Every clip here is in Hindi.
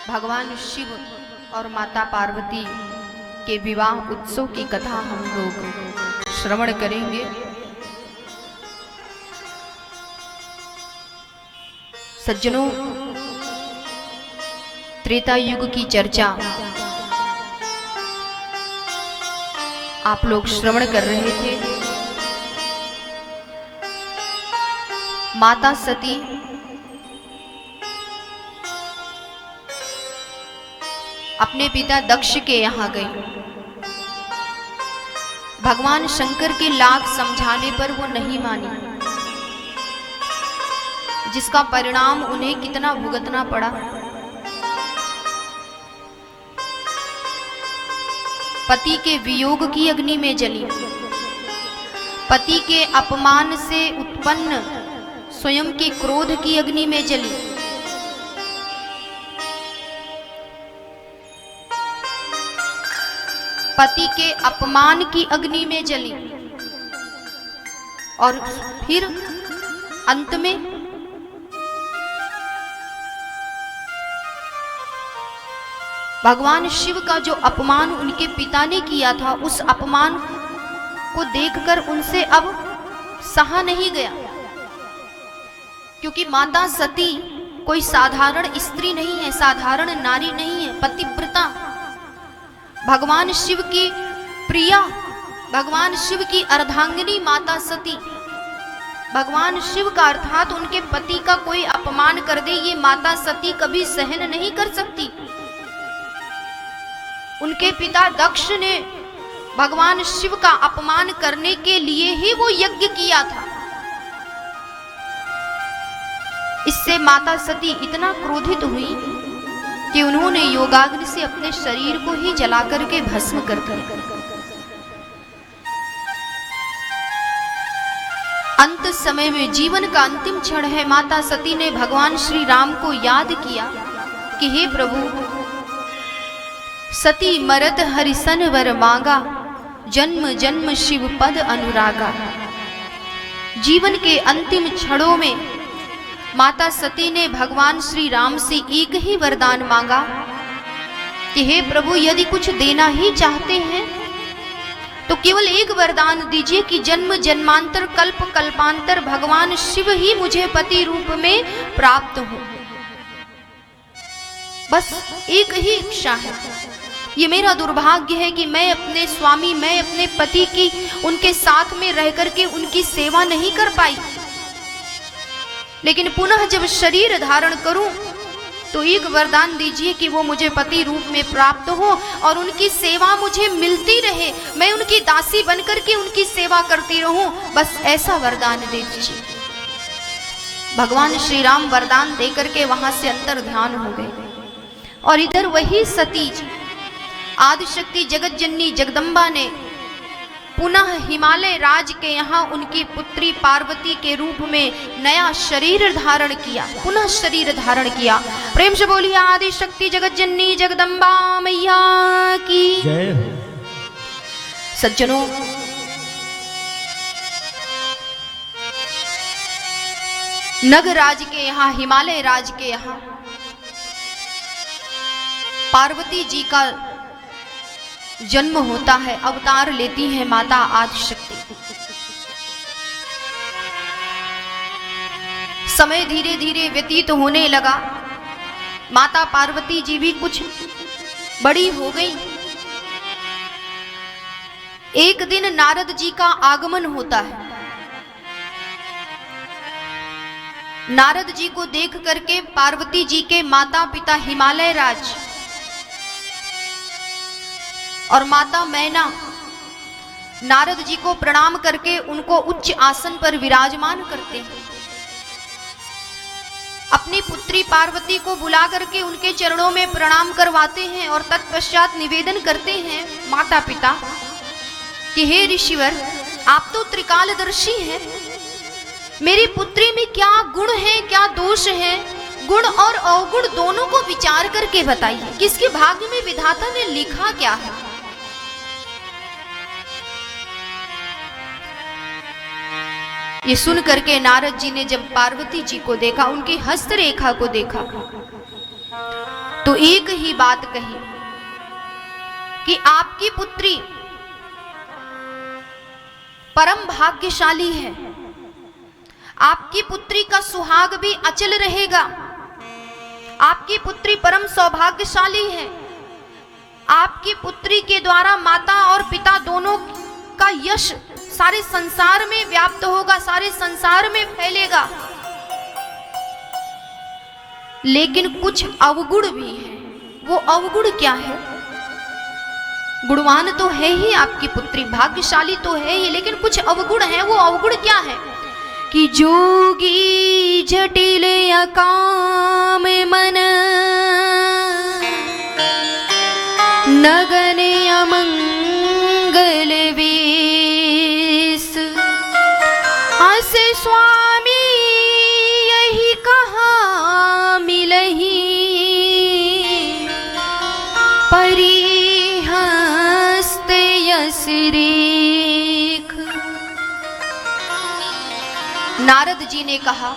भगवान शिव और माता पार्वती के विवाह उत्सव की कथा हम लोग श्रवण करेंगे। सज्जनों, त्रेता युग की चर्चा आप लोग श्रवण कर रहे थे। माता सती अपने पिता दक्ष के यहाँ गई। भगवान शंकर के लाख समझाने पर वो नहीं मानी, जिसका परिणाम उन्हें कितना भुगतना पड़ा। पति के वियोग की अग्नि में जली, पति के अपमान से उत्पन्न स्वयं के क्रोध की अग्नि में जली, पति के अपमान की अग्नि में जली और फिर अंत में भगवान शिव का जो अपमान उनके पिता ने किया था, उस अपमान को देखकर उनसे अब सहा नहीं गया। क्योंकि माता सती कोई साधारण स्त्री नहीं है, साधारण नारी नहीं है, पतिव्रता, भगवान शिव की प्रिया, भगवान शिव की अर्धांगिनी माता सती। भगवान शिव का अर्थात उनके पति का कोई अपमान कर दे, ये माता सती कभी सहन नहीं कर सकती। उनके पिता दक्ष ने भगवान शिव का अपमान करने के लिए ही वो यज्ञ किया था। इससे माता सती इतना क्रोधित हुई कि उन्होंने योगाग्नि से अपने शरीर को ही जला करके भस्म कर दिया। अंत समय में, जीवन का अंतिम क्षण है, माता सती ने भगवान श्री राम को याद किया कि हे प्रभु, सती मरत हरिसन वर मांगा, जन्म जन्म शिव पद अनुरागा। जीवन के अंतिम क्षणों में माता सती ने भगवान श्री राम से एक ही वरदान मांगा कि हे प्रभु, यदि कुछ देना ही चाहते हैं तो केवल एक वरदान दीजिए कि जन्म जन्मांतर कल्प कल्पांतर भगवान शिव ही मुझे पति रूप में प्राप्त हो। बस एक ही इच्छा है। ये मेरा दुर्भाग्य है कि मैं अपने स्वामी, मैं अपने पति की उनके साथ में रह करके उनकी सेवा नहीं कर पाई, लेकिन पुनः जब शरीर धारण करूं तो एक वरदान दीजिए कि वो मुझे पति रूप में प्राप्त हो और उनकी सेवा मुझे मिलती रहे, मैं उनकी दासी बनकर के उनकी सेवा करती रहूं। बस ऐसा वरदान दे दीजिए। भगवान श्री राम वरदान देकर के वहां से अंतर ध्यान हो गए और इधर वही सती जी, आदिशक्ति जगत जननी जगदम्बा ने पुनः हिमालय राज के यहाँ उनकी पुत्री पार्वती के रूप में नया शरीर धारण किया, पुनः शरीर धारण किया। प्रेम से बोलिए आदिशक्ति जगत जननी जगदम्बा मैया की जय। सज्जनों, नग राज के यहाँ, हिमालय राज के यहाँ पार्वती जी का जन्म होता है, अवतार लेती है माता आदिशक्ति। समय धीरे धीरे व्यतीत होने लगा, माता पार्वती जी भी कुछ बड़ी हो गई। एक दिन नारद जी का आगमन होता है। नारद जी को देख करके पार्वती जी के माता पिता हिमालय राज और माता मैना नारद जी को प्रणाम करके उनको उच्च आसन पर विराजमान करते हैं। अपनी पुत्री पार्वती को बुला करके उनके चरणों में प्रणाम करवाते हैं और तत्पश्चात निवेदन करते हैं माता पिता कि हे ऋषिवर, आप तो त्रिकालदर्शी हैं, मेरी पुत्री में क्या गुण है, क्या दोष है, गुण और अवगुण दोनों को विचार करके बताइए, किसके भाग्य में विधाता ने लिखा क्या है। ये सुन करके नारद जी ने जब पार्वती जी को देखा, उनकी हस्तरेखा को देखा, तो एक ही बात कही कि आपकी पुत्री परम भाग्यशाली है, आपकी पुत्री का सुहाग भी अचल रहेगा, आपकी पुत्री परम सौभाग्यशाली है, आपकी पुत्री के द्वारा माता और पिता दोनों का यश सारे संसार में व्याप्त होगा, सारे संसार में फैलेगा। लेकिन कुछ अवगुण भी है। वो अवगुण क्या है? गुणवान तो है ही आपकी पुत्री, भाग्यशाली तो है ही, लेकिन कुछ अवगुण है। वो अवगुण क्या है? कि जोगी जटिल अकाम मन, नगन अमंगल वेश, अस स्वामी यही कहाँ मिलही, परिहस्त यस रेख। नारद जी ने कहा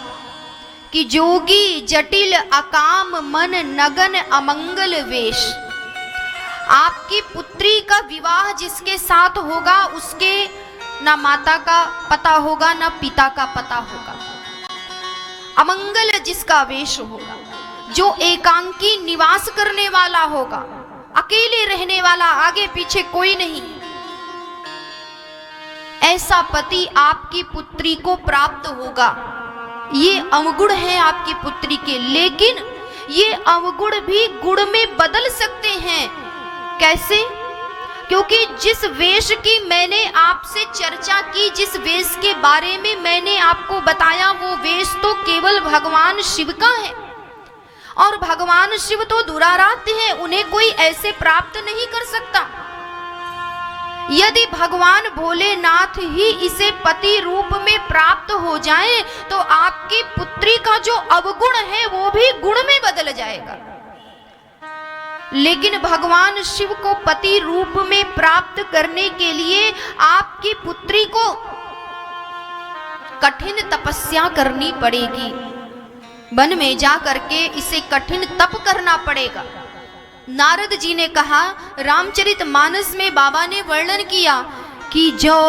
कि जोगी जटिल अकाम मन, नगन अमंगल वेश। आपकी पुत्री का विवाह जिसके साथ होगा उसके ना माता का पता होगा ना पिता का पता होगा। अमंगल जिसका वेश होगा, जो एकांकी निवास करने वाला होगा, अकेले रहने वाला, आगे पीछे कोई नहीं, ऐसा पति आपकी पुत्री को प्राप्त होगा। ये अवगुण है आपकी पुत्री के, लेकिन ये अवगुण भी गुण में बदल सकते हैं। कैसे? क्योंकि जिस वेश की मैंने आपसे चर्चा की, जिस वेश के बारे में मैंने आपको बताया, वो वेश तो केवल भगवान शिव का है, और भगवान शिव तो दुराराध्य है, उन्हें कोई ऐसे प्राप्त नहीं कर सकता। यदि भगवान भोलेनाथ ही इसे पति रूप में प्राप्त हो जाए तो आपकी पुत्री का जो अवगुण है वो भी गुण में बदल जाएगा। लेकिन भगवान शिव को पति रूप में प्राप्त करने के लिए आपकी पुत्री को कठिन तपस्या करनी पड़ेगी। वन में जा करके इसे कठिन तप करना पड़ेगा। नारद जी ने कहा, रामचरितमानस में बाबा ने वर्णन किया कि जो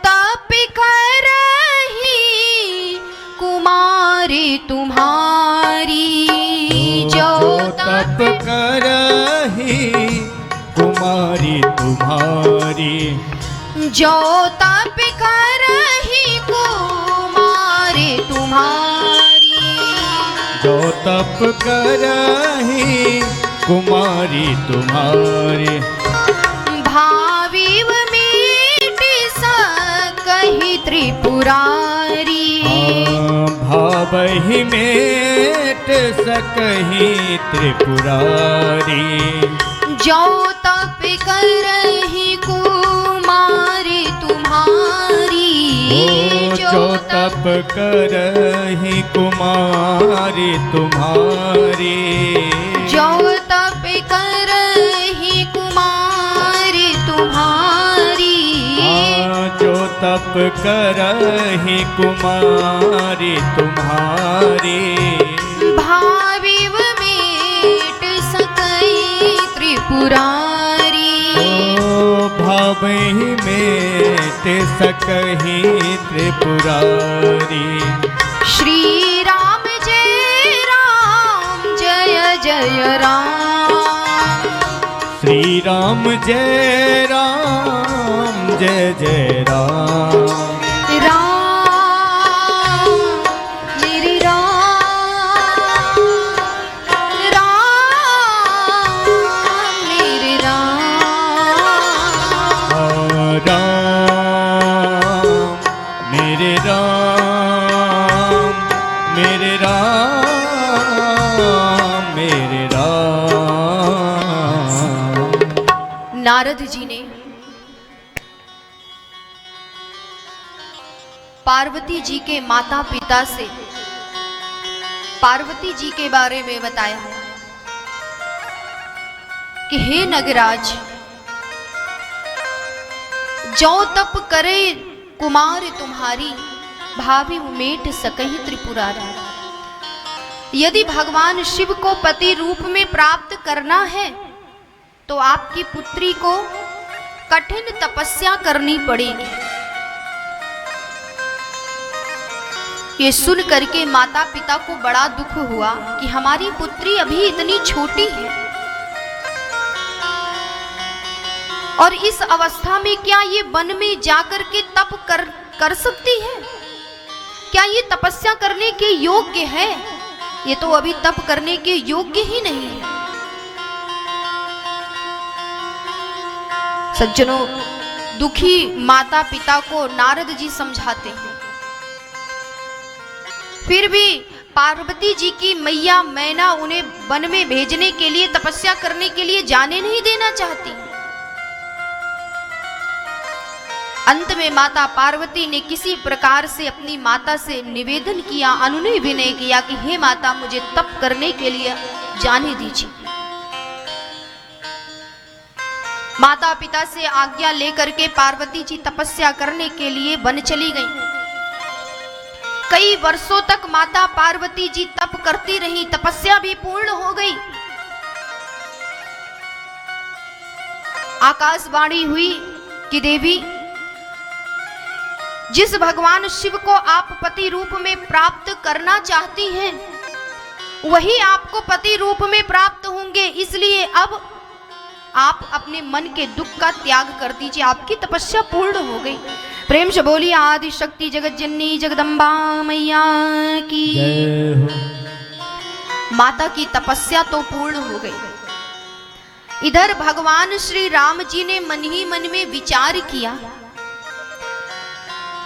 तप करही कुमारी तुम्हारी, जो तप करही कुमारी तुम्हारी, जो तप करही कुमारी तुम्हारी, जो तप करही कुमारी तुम्हारी, भाविव मीट सकहि त्रिपुरारी, भावहि मेट सकहि त्रिपुरारी, जो तप करहि कुमारी तुम्हारी, जो तप करहि कुमारी तुम्हारी, जो तप करहि कुमारी तुम्हारी, जो तप करहि कुमारी तुम्हारी, भाविव मेट सकहि त्रिपुरारी, भावहि मेट सकहि त्रिपुरारी। श्री राम जय जय राम, श्री राम जय राम जय जय राम, राम मेरे राम, राम मेरे राम, राम मेरे राम, मेरे राम मेरे राम। नारद जी ने पार्वती जी के माता पिता से पार्वती जी के बारे में बताया कि हे नगराज, जो तप करे कुमार तुम्हारी, भावी मेट सकहि त्रिपुरारी। यदि भगवान शिव को पति रूप में प्राप्त करना है तो आपकी पुत्री को कठिन तपस्या करनी पड़ेगी। ये सुन करके माता पिता को बड़ा दुख हुआ कि हमारी पुत्री अभी इतनी छोटी है और इस अवस्था में क्या ये वन में जाकर के तप कर सकती है? क्या ये तपस्या करने के योग्य है? ये तो अभी तप करने के योग्य ही नहीं है। सज्जनों, दुखी माता पिता को नारद जी समझाते हैं, फिर भी पार्वती जी की मैया मैना उन्हें वन में भेजने के लिए, तपस्या करने के लिए जाने नहीं देना चाहती। अंत में माता पार्वती ने किसी प्रकार से अपनी माता से निवेदन किया, अनुनय विनय किया कि हे माता, मुझे तप करने के लिए जाने दीजिए। माता पिता से आज्ञा लेकर के पार्वती जी तपस्या करने के लिए वन चली गईं। कई वर्षों तक माता पार्वती जी तप करती रही, तपस्या भी पूर्ण हो गई। आकाशवाणी हुई कि देवी, जिस भगवान शिव को आप पति रूप में प्राप्त करना चाहती हैं वही आपको पति रूप में प्राप्त होंगे, इसलिए अब आप अपने मन के दुख का त्याग कर दीजिए, आपकी तपस्या पूर्ण हो गई। प्रेम से बोलिए आदि शक्ति जगत जननी जगदम्बा मैया की जय हो। माता की तपस्या तो पूर्ण हो गई। इधर भगवान श्री राम जी ने मन ही मन में विचार किया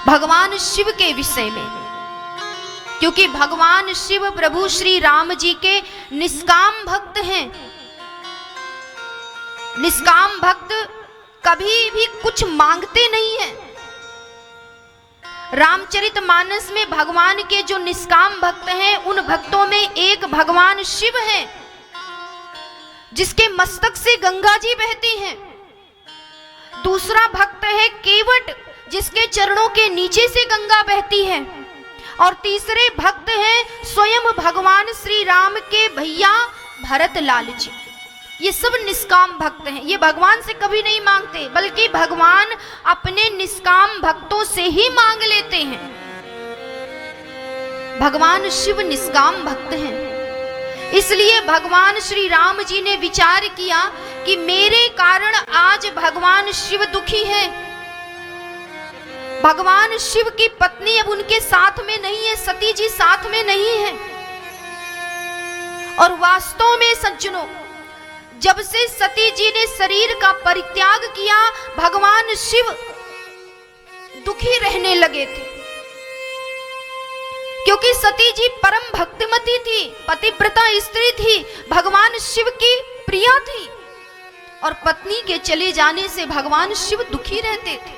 भगवान शिव के विषय में, क्योंकि भगवान शिव प्रभु श्री राम जी के निष्काम भक्त हैं। निष्काम भक्त कभी भी कुछ मांगते नहीं हैं। रामचरितमानस में भगवान के जो निष्काम भक्त हैं उन भक्तों में एक भगवान शिव हैं, जिसके मस्तक से गंगा जी बहती हैं। दूसरा भक्त है केवट, जिसके चरणों के नीचे से गंगा बहती है। और तीसरे भक्त हैं स्वयं भगवान श्री राम के भैया भरत लाल जी। ये सब निष्काम भक्त हैं। ये भगवान से कभी नहीं मांगते, बल्कि भगवान अपने निष्काम भक्तों से ही मांग लेते हैं। भगवान शिव निष्काम भक्त हैं, इसलिए भगवान श्री राम जी ने विचार किया कि मेरे कारण आज भगवान शिव दुखी है। भगवान शिव की पत्नी अब उनके साथ में नहीं है, सती जी साथ में नहीं है। और वास्तव में सज्जनों, जब से सती जी ने शरीर का परित्याग किया, भगवान शिव दुखी रहने लगे थे, क्योंकि सती जी परम भक्तिमती थी, पतिव्रता स्त्री थी, भगवान शिव की प्रिया थी। और पत्नी के चले जाने से भगवान शिव दुखी रहते थे।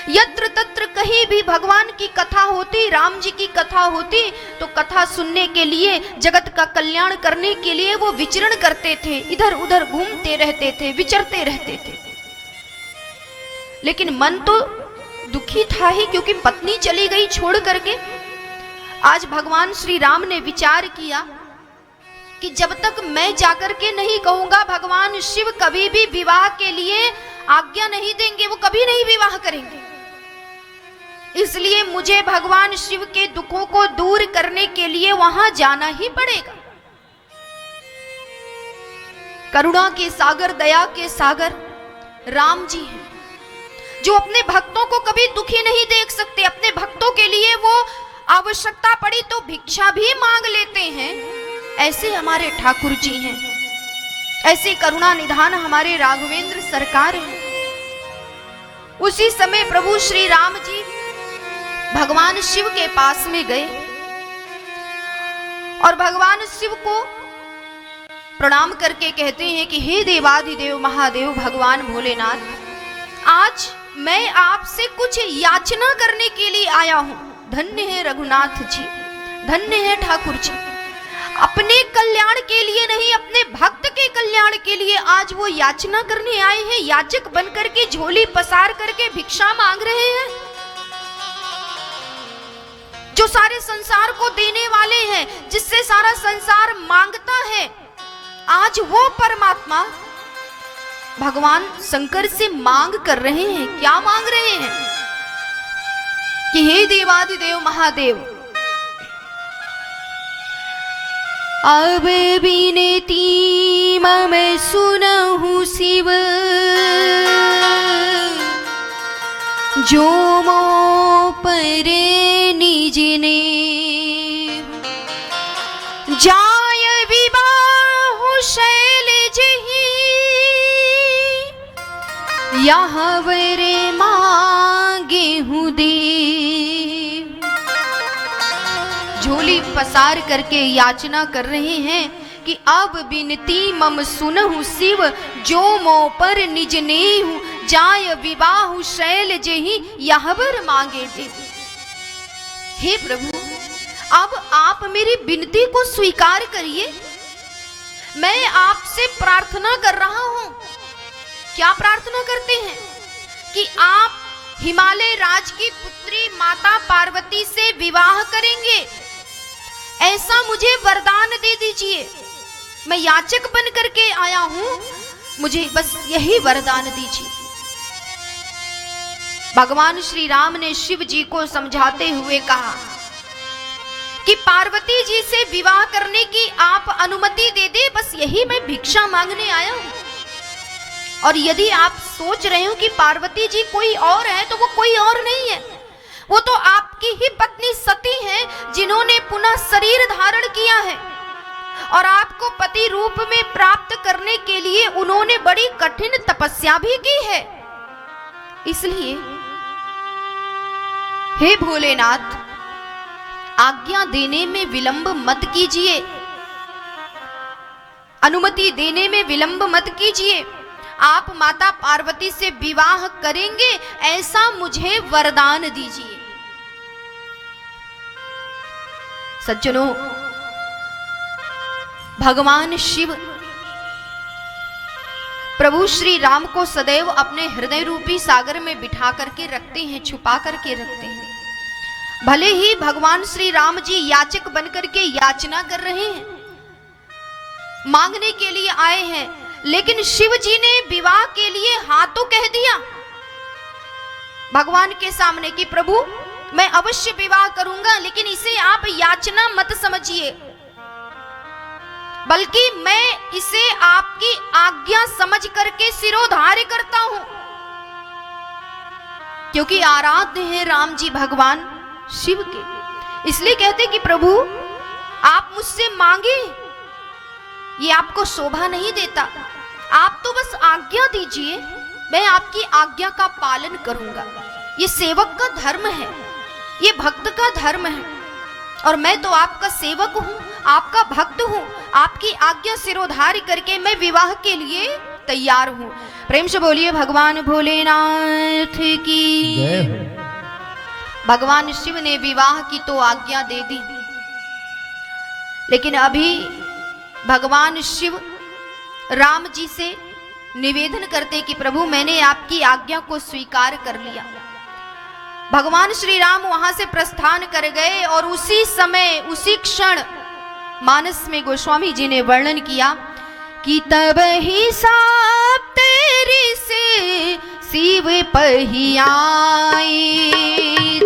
यत्र तत्र कहीं भी भगवान की कथा होती, राम जी की कथा होती, तो कथा सुनने के लिए, जगत का कल्याण करने के लिए वो विचरण करते थे, इधर उधर घूमते रहते थे, विचरते रहते थे। लेकिन मन तो दुखी था ही, क्योंकि पत्नी चली गई छोड़ करके। आज भगवान श्री राम ने विचार किया कि जब तक मैं जाकर के नहीं कहूंगा, भगवान शिव कभी भी विवाह के लिए आज्ञा नहीं देंगे, वो कभी नहीं विवाह करेंगे। इसलिए मुझे भगवान शिव के दुखों को दूर करने के लिए वहां जाना ही पड़ेगा। करुणा के सागर, दया के सागर राम जी हैं, जो अपने भक्तों को कभी दुखी नहीं देख सकते। अपने भक्तों के लिए वो आवश्यकता पड़ी तो भिक्षा भी मांग लेते हैं। ऐसे हमारे ठाकुर जी हैं, ऐसे करुणा निधान हमारे राघवेंद्र सरकार हैं। उसी समय प्रभु श्री राम जी भगवान शिव के पास में गए और भगवान शिव को प्रणाम करके कहते हैं कि हे देवाधिदेव महादेव भगवान भोलेनाथ, आज मैं आपसे कुछ याचना करने के लिए आया हूं। धन्य है रघुनाथ जी, धन्य है ठाकुर जी। अपने कल्याण के लिए नहीं, अपने भक्त के कल्याण के लिए आज वो याचना करने आए हैं। याचक बनकर के झोली पसार करके भिक्षा मांग रहे हैं। जो सारे संसार को देने वाले हैं, जिससे सारा संसार मांगता है, आज वो परमात्मा भगवान शंकर से मांग कर रहे हैं। क्या मांग रहे हैं कि हे देवादिदेव महादेव, अब बिनती मम सुनहु शिव, जो मो परे निज ने, जाय विवाहु शैलज ही, यहाँ वरे मांगे हूँ देव। झोली पसार करके याचना कर रहे हैं कि अब बिनती मम सुनहु शिव, जो मो पर निज नेहु, जाय विवाहु शैल जेहि, यहवर मांगे देव। हे प्रभु, अब आप मेरी विनती को स्वीकार करिए। मैं आपसे प्रार्थना कर रहा हूं। क्या प्रार्थना करते हैं कि आप हिमालय राज की पुत्री माता पार्वती से विवाह करेंगे, ऐसा मुझे वरदान दे दीजिए। मैं याचक बन करके आया हूं, मुझे बस यही वरदान दीजिए। भगवान श्री राम ने शिव जी को समझाते हुए कहा कि पार्वती जी से विवाह करने की आप अनुमति दे दे, बस यही मैं भिक्षा मांगने आया हूं। और यदि आप सोच रहे हो कि पार्वती जी कोई और है, तो वो कोई और नहीं है, वो तो आपकी ही पत्नी सती हैं, जिन्होंने पुनः शरीर धारण किया है और आपको पति रूप में प्राप्त करने के लिए उन्होंने बड़ी कठिन तपस्या भी की है। इसलिए हे भोलेनाथ, आज्ञा देने में विलंब मत कीजिए, अनुमति देने में विलंब मत कीजिए। आप माता पार्वती से विवाह करेंगे, ऐसा मुझे वरदान दीजिए। सज्जनों, भगवान शिव प्रभु श्री राम को सदैव अपने हृदय रूपी सागर में बिठा करके रखते हैं, छुपा करके रखते हैं। भले ही भगवान श्री राम जी याचक बनकर के याचना कर रहे हैं, मांगने के लिए आए हैं, लेकिन शिव जी ने विवाह के लिए हाँ तो कह दिया भगवान के सामने कि प्रभु मैं अवश्य विवाह करूंगा, लेकिन इसे आप याचना मत समझिए, बल्कि मैं इसे आपकी आज्ञा समझ करके सिरोधार्य करता हूं, क्योंकि आराध्य हैं राम जी भगवान शिव के। इसलिए कहते कि प्रभु आप मुझसे मांगे, ये आपको शोभा नहीं देता, आप तो बस आज्ञा दीजिए, मैं आपकी आज्ञा का पालन करूंगा। ये सेवक का धर्म है, ये भक्त का धर्म है, और मैं तो आपका सेवक हूं, आपका भक्त हूं। आपकी आज्ञा सिरोधार्य करके मैं विवाह के लिए तैयार हूं। प्रेम से बोलिए भगवान भोलेनाथ की जय हो। भगवान शिव ने विवाह की तो आज्ञा दे दी, लेकिन अभी भगवान शिव राम जी से निवेदन करते कि प्रभु मैंने आपकी आज्ञा को स्वीकार कर लिया। भगवान श्री राम वहां से प्रस्थान कर गए, और उसी समय उसी क्षण मानस में गोस्वामी जी ने वर्णन किया कि तब ही सप्तऋषि से शिव पहियाए,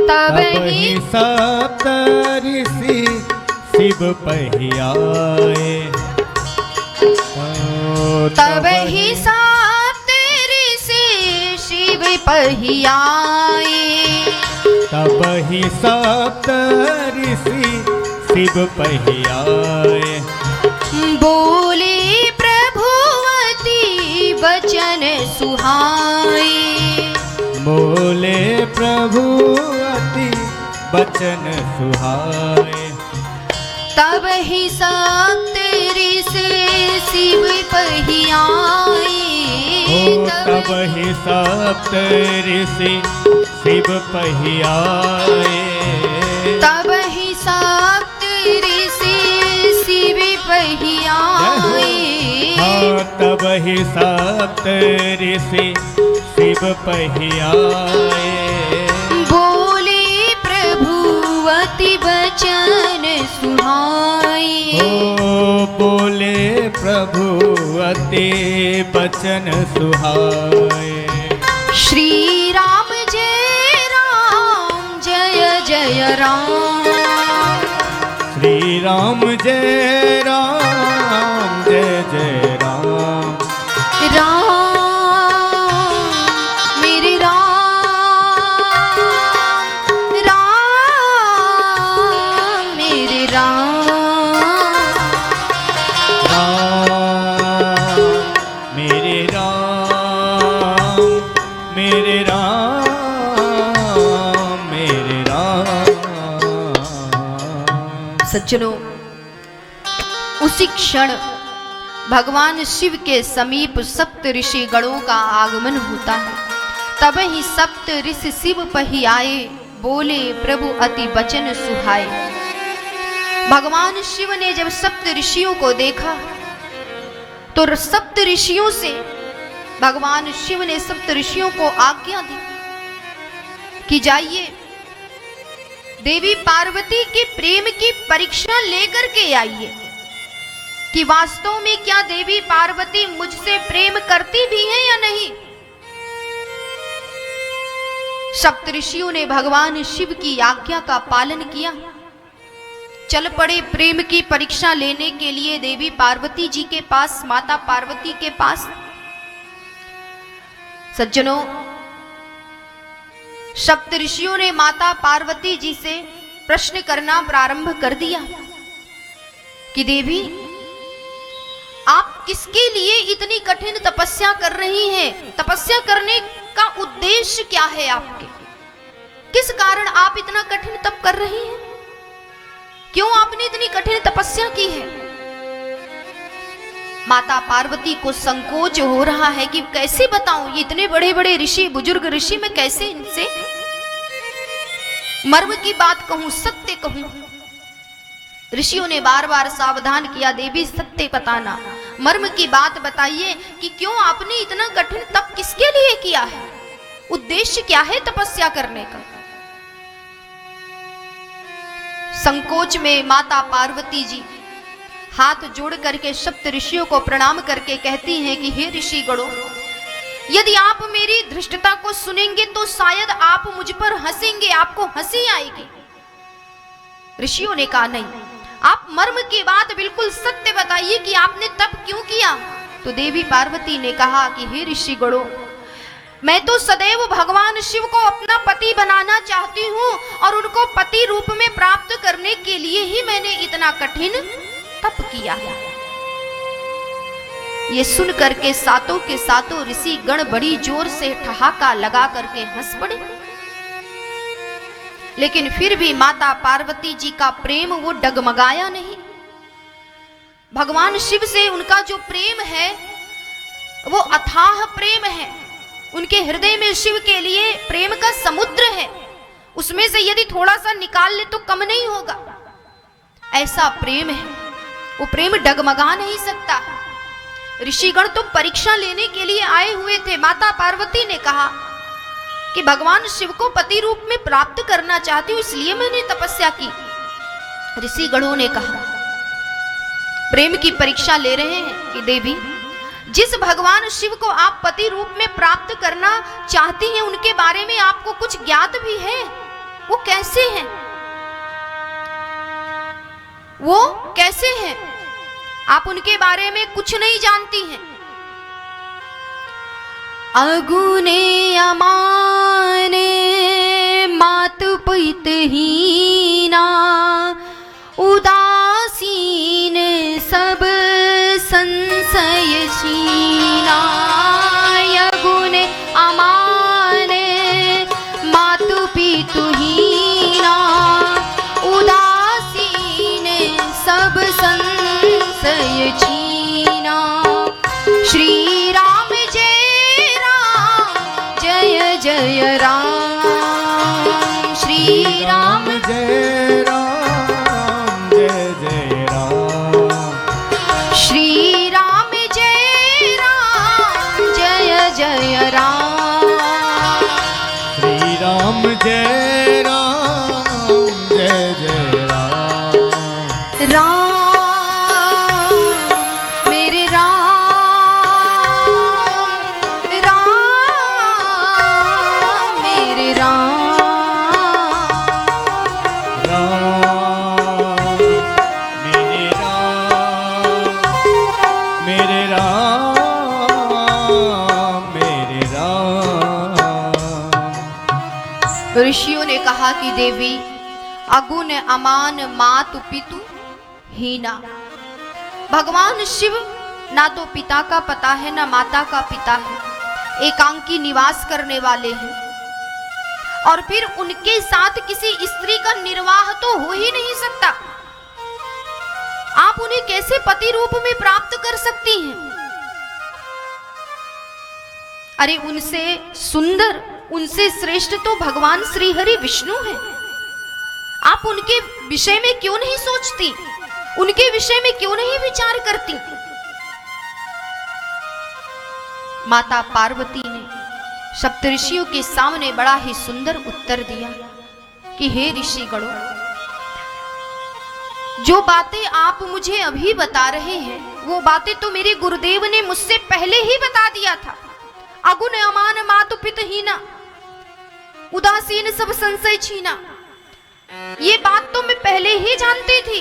तब ही सप्तऋषि शिव पहियाए, तब ही सप्तऋषि शिव पहियाए, तब ही सप्तऋषि शिव पहियाए। बोले प्रभुवती वचन सुहाए, बोले प्रभु अति वचन सुहाए, तब ही सप्तऋषि शिव पहियाए, तब ही सप्तऋषि शिव पहियाए, तब ही सप्तऋषि शिव पहियाए, तब ही सप्तऋषि शिव पहियाए। बोले प्रभु अति बचन सुहाए। ओ बोले प्रभु अति बचन सुहाए। श्री राम जय राम जय जय राम। श्री राम जय राम जय जय राम। राम मेरे राम, राम मेरे राम, राम मेरे राम, मेरे राम मेरे राम। सज्जनों, उसी क्षण भगवान शिव के समीप सप्त ऋषि गणों का आगमन होता है। तब ही सप्त ऋषि शिव पही आए, बोले प्रभु अति बचन सुहाए। भगवान शिव ने जब सप्त ऋषियों को देखा तो सप्त ऋषियों से भगवान शिव ने सप्त ऋषियों को आज्ञा दी कि जाइए देवी पार्वती के प्रेम की परीक्षा लेकर के आइए कि वास्तव में क्या देवी पार्वती मुझसे प्रेम करती भी है या नहीं। सप्तऋषियों ने भगवान शिव की आज्ञा का पालन किया, चल पड़े प्रेम की परीक्षा लेने के लिए देवी पार्वती जी के पास, माता पार्वती के पास। सज्जनों, सप्तऋषियों ने माता पार्वती जी से प्रश्न करना प्रारंभ कर दिया कि देवी, आप किसके लिए इतनी कठिन तपस्या कर रही हैं? तपस्या करने का उद्देश्य क्या है आपके? किस कारण आप इतना कठिन तप कर रही हैं? क्यों आपने इतनी कठिन तपस्या की है? माता पार्वती को संकोच हो रहा है कि कैसे बताऊं, ये इतने बड़े बड़े ऋषि, बुजुर्ग ऋषि, मैं कैसे इनसे मर्म की बात कहूं, सत्य कहूं। ऋषियों ने बार बार सावधान किया, देवी सत्य बताना, मर्म की बात बताइए कि क्यों आपने इतना कठिन तप किसके लिए किया है? उद्देश्य क्या है तपस्या करने का? संकोच में माता पार्वती जी हाथ जोड़ करके सप्त ऋषियों को प्रणाम करके कहती हैं कि हे ऋषि गणों, यदि आप मेरी धृष्टता को सुनेंगे तो शायद आप मुझ पर हंसेंगे, आपको हंसी आएगी। ऋषियों ने कहा नहीं, आप मर्म की बात बिल्कुल सत्य बताइए कि आपने तप क्यों किया। तो देवी पार्वती ने कहा कि हे ऋषि गणों, मैं तो सदैव भगवान शिव को अपना पति बनाना चाहती हूँ और उनको पति रूप में प्राप्त करने के लिए ही मैंने इतना कठिन तप किया है। ये सुन करके सातों के सातों ऋषि गण बड़ी जोर से ठहाका लगा करके हंस पड़े। लेकिन फिर भी माता पार्वती जी का प्रेम वो डगमगाया नहीं। भगवान शिव से उनका जो प्रेम है वो अथाह प्रेम है। उनके हृदय में शिव के लिए प्रेम का समुद्र है, उसमें से यदि थोड़ा सा निकाल ले तो कम नहीं होगा। ऐसा प्रेम है, वो प्रेम डगमगा नहीं सकता। ऋषिगण तो परीक्षा लेने के लिए आए हुए थे। माता पार्वती ने कहा कि भगवान शिव को पति रूप में प्राप्त करना चाहती हूं, इसलिए मैंने तपस्या की। ऋषिगणों ने कहा, प्रेम की परीक्षा ले रहे हैं कि देवी, जिस भगवान शिव को आप पति रूप में प्राप्त करना चाहती हैं उनके बारे में आपको कुछ ज्ञात भी है? वो कैसे हैं? वो कैसे हैं? आप उनके बारे में कुछ नहीं जानती हैं। अगुने अमाने मातु पितहीना, उदासीन सब संशयशीना। अगुने अमाने मातु पितुहीना, उदासीन सब संशयशीना। श्री राम जय राम जय जय राम। श्री राम जय राम जय जय राम। श्री राम जय राम जय जय राम। श्री राम जय राम जय कहा कि देवी, अगुण अमान मातु पितु हीना। भगवान शिव ना तो पिता का पता है ना माता का पिता है, एकांकी निवास करने वाले हैं, और फिर उनके साथ किसी स्त्री का निर्वाह तो हो ही नहीं सकता। आप उन्हें कैसे पति रूप में प्राप्त कर सकती हैं? अरे उनसे सुंदर, उनसे श्रेष्ठ तो भगवान श्री हरि विष्णु हैं। आप उनके विषय में क्यों नहीं सोचती? उनके विषय में क्यों नहीं विचार करती? माता पार्वती ने सप्तऋषियों के सामने बड़ा ही सुंदर उत्तर दिया कि हे ऋषिगणों, जो बातें आप मुझे अभी बता रहे हैं वो बातें तो मेरे गुरुदेव ने मुझसे पहले ही बता दिया था। अगुण अमान मातु पितु हीना, उदासीन सब संशय छीना, ये बात तो मैं पहले ही जानती थी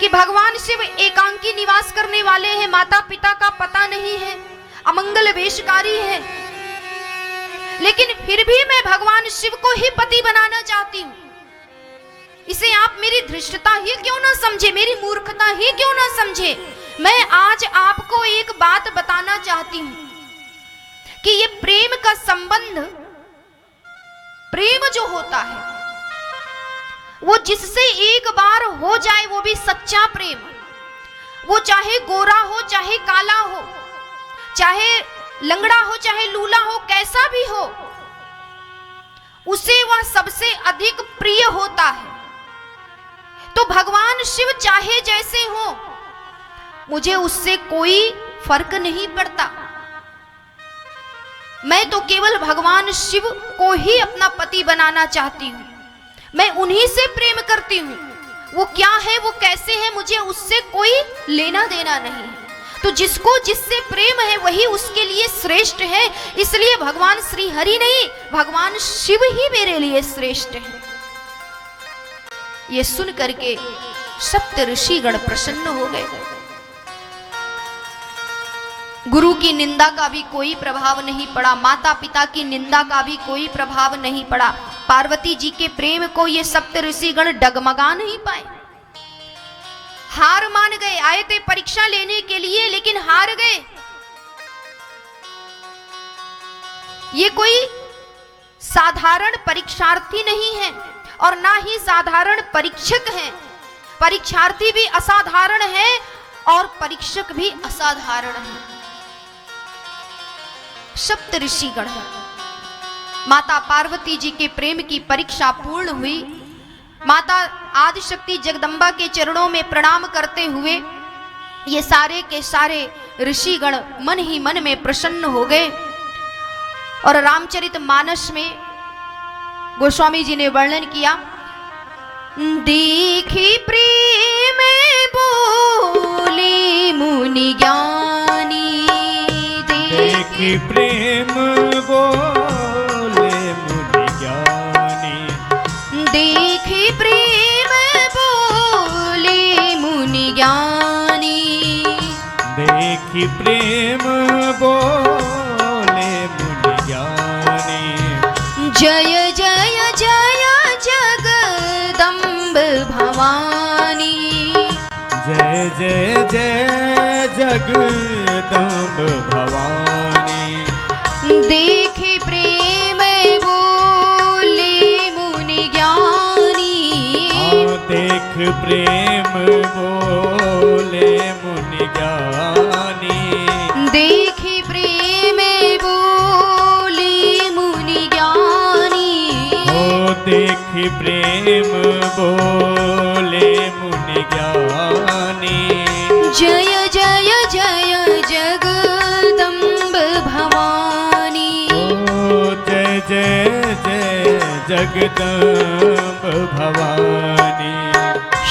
कि भगवान शिव एकांकी निवास करने वाले हैं, माता पिता का पता नहीं है, अमंगल वेशकारी है। लेकिन फिर भी मैं भगवान शिव को ही पति बनाना चाहती हूं। इसे आप मेरी धृष्टता ही क्यों ना समझे, मेरी मूर्खता ही क्यों ना समझे। मैं आज आपको एक बात बताना चाहती हूं कि ये प्रेम का संबंध, प्रेम जो होता है वो जिससे एक बार हो जाए वो भी सच्चा प्रेम, वो चाहे गोरा हो चाहे काला हो, चाहे लंगड़ा हो चाहे लूला हो, कैसा भी हो, उसे वह सबसे अधिक प्रिय होता है। तो भगवान शिव चाहे जैसे हो, मुझे उससे कोई फर्क नहीं पड़ता। मैं तो केवल भगवान शिव को ही अपना पति बनाना चाहती हूं। मैं उन्हीं से प्रेम करती हूं। वो क्या है, वो कैसे है, मुझे उससे कोई लेना देना नहीं है। तो जिसको जिससे प्रेम है वही उसके लिए श्रेष्ठ है। इसलिए भगवान श्री हरि नहीं, भगवान शिव ही मेरे लिए श्रेष्ठ है। ये सुन करके सप्त ऋषिगण प्रसन्न हो गए। गुरु की निंदा का भी कोई प्रभाव नहीं पड़ा, माता पिता की निंदा का भी कोई प्रभाव नहीं पड़ा। पार्वती जी के प्रेम को ये सप्त ऋषिगण डगमगा नहीं पाए, हार मान गए। आए थे परीक्षा लेने के लिए लेकिन हार गए। ये कोई साधारण परीक्षार्थी नहीं है और ना ही साधारण परीक्षक है। परीक्षार्थी भी असाधारण है और परीक्षक भी असाधारण है। सप्त ऋषिगण है। माता पार्वती जी के प्रेम की परीक्षा पूर्ण हुई। माता आदिशक्ति जगदम्बा के चरणों में प्रणाम करते हुए ये सारे के सारे ऋषिगण मन ही मन में प्रसन्न हो गए। और रामचरितमानस में गोस्वामी जी ने वर्णन किया, देखी प्रेम बोले मुनि ज्ञानी, देखी प्रेम बोले मुनि ज्ञानी, देखी प्रेम बोले मुनि ज्ञानी, देखी प्रेम बोले मुनि ज्ञानी, जय जय जय जगदम्ब भवानी, जय जय जय जगदम्ब भवानी, देखे प्रेम बोले मुनि ज्ञानी, देख प्रेम बोले मुनि ज्ञानी, देखे प्रेम बोले मुनि ज्ञानी, हो देख प्रेम बोले मुनि ज्ञानी, जय जय जय जगदम्ब भवानी, ओ जय जय जय जगदम्ब भवानी,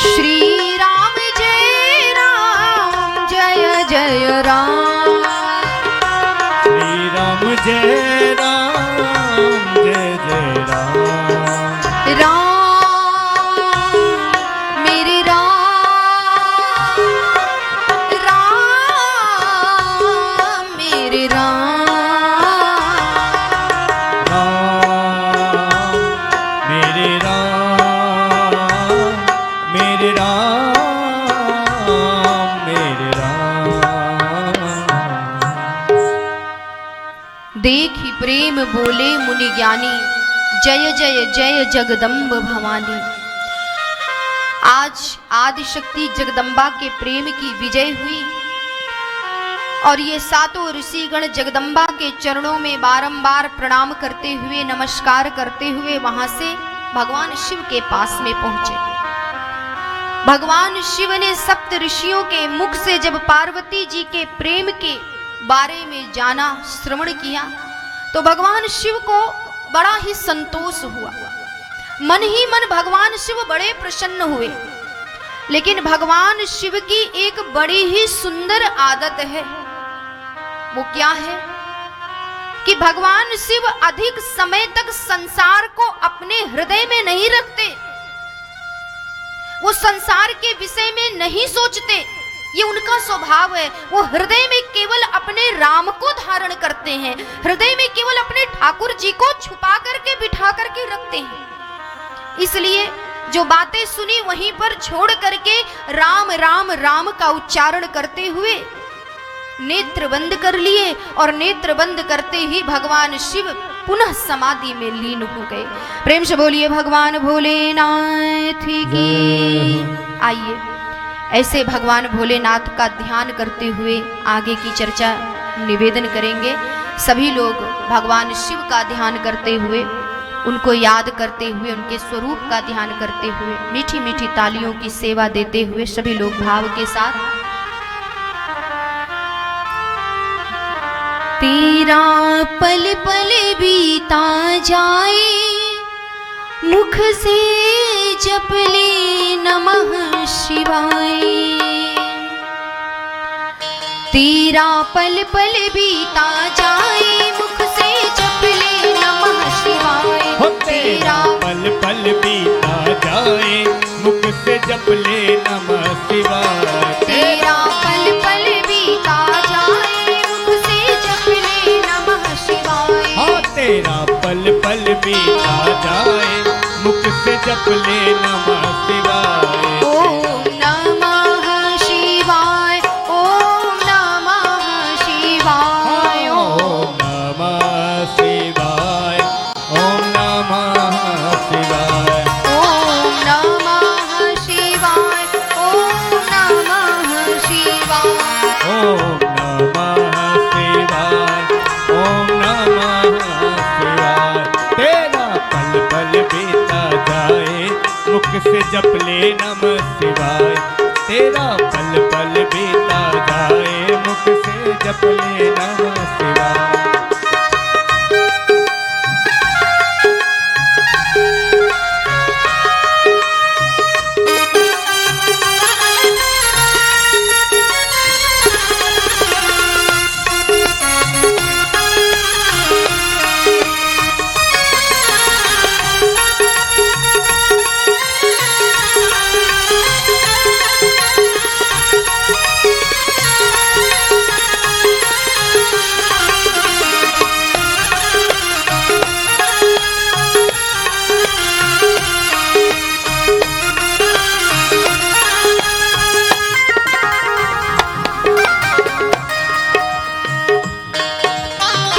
श्री राम जय राम जय जय राम, श्री राम जय राम जय जय राम, राम मेरे राम, राम मेरे राम, राम देखी प्रेम बोले मुनि ज्ञानी, जय जय जय जगदम्ब भवानी। आज आदिशक्ति जगदम्बा के प्रेम की विजय हुई और ये सातों ऋषिगण जगदम्बा के चरणों में बारंबार प्रणाम करते हुए, नमस्कार करते हुए वहां से भगवान शिव के पास में पहुंचे। भगवान शिव ने सप्त ऋषियों के मुख से जब पार्वती जी के प्रेम के बारे में जाना, श्रवण किया, तो भगवान शिव को बड़ा ही संतोष हुआ। मन ही मन भगवान शिव बड़े प्रसन्न हुए। लेकिन भगवान शिव की एक बड़ी ही सुंदर आदत है। वो क्या है कि भगवान शिव अधिक समय तक संसार को अपने हृदय में नहीं रखते। वो संसार के विषय में नहीं सोचते, ये उनका स्वभाव है। वो हृदय में केवल अपने राम को धारण करते हैं, हृदय में केवल अपने ठाकुर जी को छुपा करके बिठा करके रखते हैं। इसलिए जो बातें सुनी वहीं पर छोड़ करके राम राम राम का उच्चारण करते हुए नेत्र बंद कर लिए और नेत्र बंद करते ही भगवान शिव पुनः समाधि में लीन हो गए। प्रेम से बोलिए भगवान भोलेनाथ की। आइए ऐसे भगवान भोलेनाथ का ध्यान करते हुए आगे की चर्चा निवेदन करेंगे। सभी लोग भगवान शिव का ध्यान करते हुए, उनको याद करते हुए, उनके स्वरूप का ध्यान करते हुए, मीठी मीठी तालियों की सेवा देते हुए सभी लोग भाव के साथ। तेरा पल पल बीता जाए, मुख से जप ले नमः शिवाय। तेरा पल पल बीता जाए, मुख से जप ले नमः शिवाय। तेरा पल पल बीता जाए, मुख से जप ले नमः शिवाय। तेरा पल पल बीता जाए, मुख से जप ले नमः शिवाय। हाँ, तेरा पल पल बीता जाए, मुख से जप ले नमः शिवाय। ओम नमः शिवाय, ओम नमः शिवाय, ओम नमः शिवाय, ओम नमः शिवाय, ओम नमः शिवाय, ओम नमः शिवाय। ओम नमः शिवाय, ओम नमः शिवाय। तेरा पल पल बीता जाए, मुख से जप ले नमः शिवाय। तेरा पल पल बीता जाए, मुख से जप ले नमः शिवाय।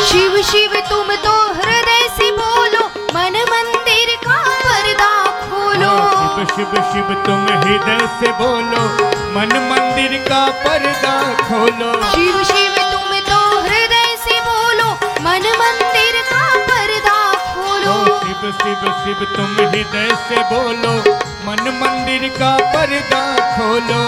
शिव शिव तुम तो हृदय से बोलो, मन मंदिर का पर्दा खोलो। शिव शिव शिव तुम हृदय से बोलो, मन मंदिर का पर्दा खोलो। शिव शिव तुम तो हृदय से बोलो, मन मंदिर का पर्दा खोलो। शिव शिव शिव तुम हृदय से बोलो, मन मंदिर का पर्दा खोलो।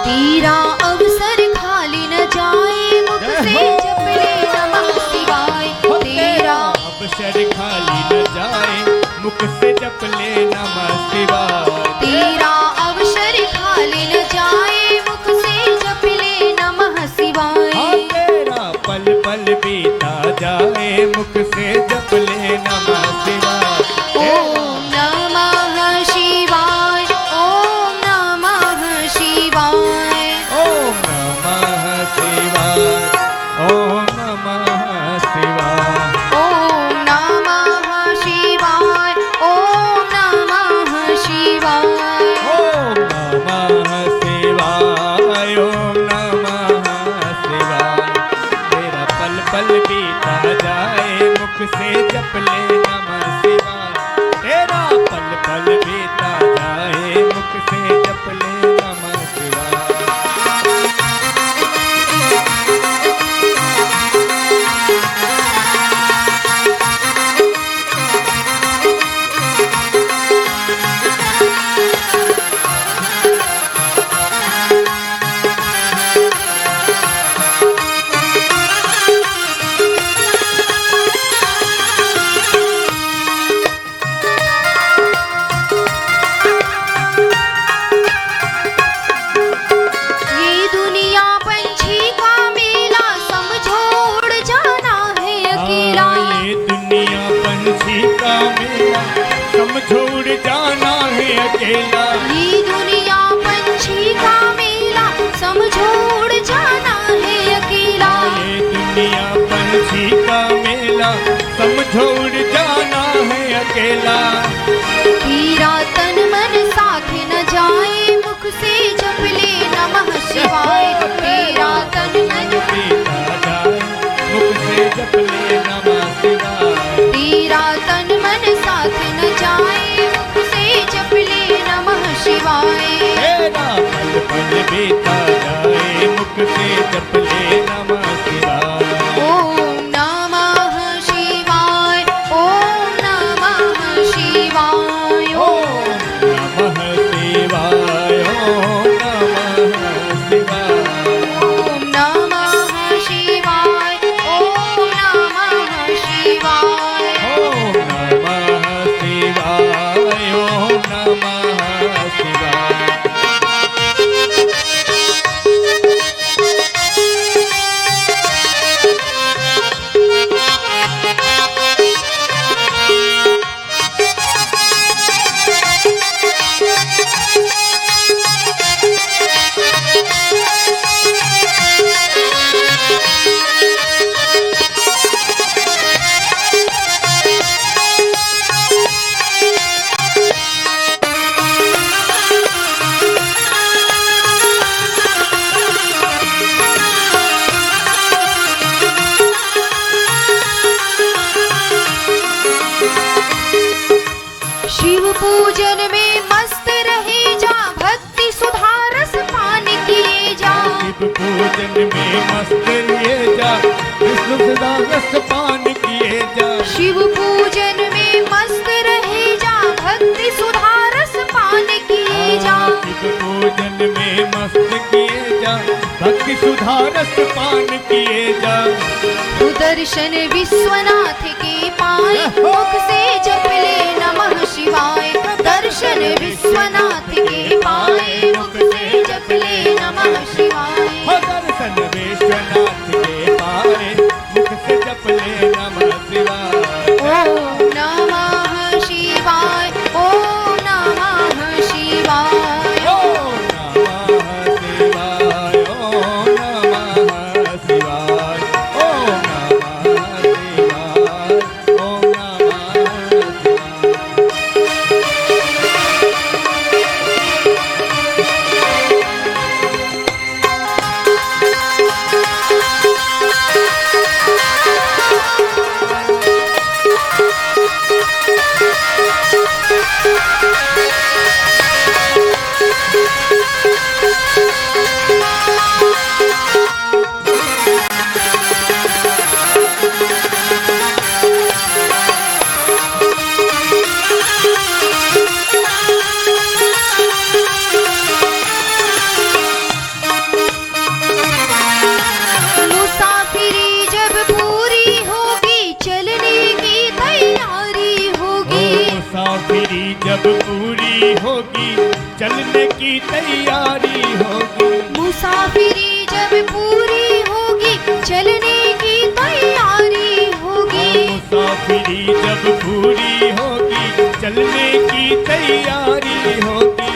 तेरा अवसर खाली न जाए, मुख से जप ले नमः शिवाय। तेरा अवसर खाली न जाए, मुख से जप ले नमः शिवाय। तेरा अवसर खाली न जाए, मुख से जप ले नमः शिवाय। हाँ, तेरा पल पल बीता जाए, मुख से जप ले नमः शिवाय। ओम नमः शिवाय, ओम नमः शिवाय, ओम नमः शिवाय, ओम नमः शिवाय, ओम नमः शिवाय, ओम नमः शिवाय। ओम नमः शिवाय, ओम नमः शिवाय। तेरा पल पल बीता छोड़ जाना है अकेला। तेरा तन मन साथ न जाए, मुख से जप ले नमः शिवाय। तेरा तन मन बीता जाए, मुख से जप ले नमः शिवाय। तेरा तन मन साथ न जाए, मुख से जप ले नमः शिवाय। तेरा पल पल बीता जाए, मुख से जप ले नमः शिवाय। ओम नमः शिवाय, ओम नमः शिवाय, ओम नमः शिवाय, ओम नमः शिवाय। ओम नमः शिवाय, ओम नमः शिवाय। ओम नमः शिवाय, ओम नमः शिवाय। शिव पूजन में मस्त रहे जा, भक्ति सुधा रस पान किए जा। शिव पूजन में मस्त लिए जा, विष्णु सदा रस पान किए जा। शिव पूजन में मस्त रहे जा, भक्ति सुधा रस पान किए जा। शिव पूजन में मस्त किए जा, भक्ति सुधा रस पान किए जा। दर्शन विश्वनाथ के पाए, मुख से जप ले नमः शिवाय। दर्शन विश्वनाथ के पाए, मुख से जप ले नमः शिवाय। दर्शन विश्वनाथ के पाए, मुख से जप ले नमः शिवाय। ओम नमः शिवाय, ओम नमः शिवाय। ओम नमः शिवाय, ओम नमः शिवाय। ओम नमः शिवाय, ओम नमः शिवाय। मुसाफिरी जब पूरी होगी, चलने की तैयारी होगी। मुसाफिरी जब पूरी होगी, चलने की तैयारी होगी। मुसाफिरी जब पूरी होगी, चलने की तैयारी होगी। मुसाफिरी जब पूरी होगी, चलने की तैयारी होगी।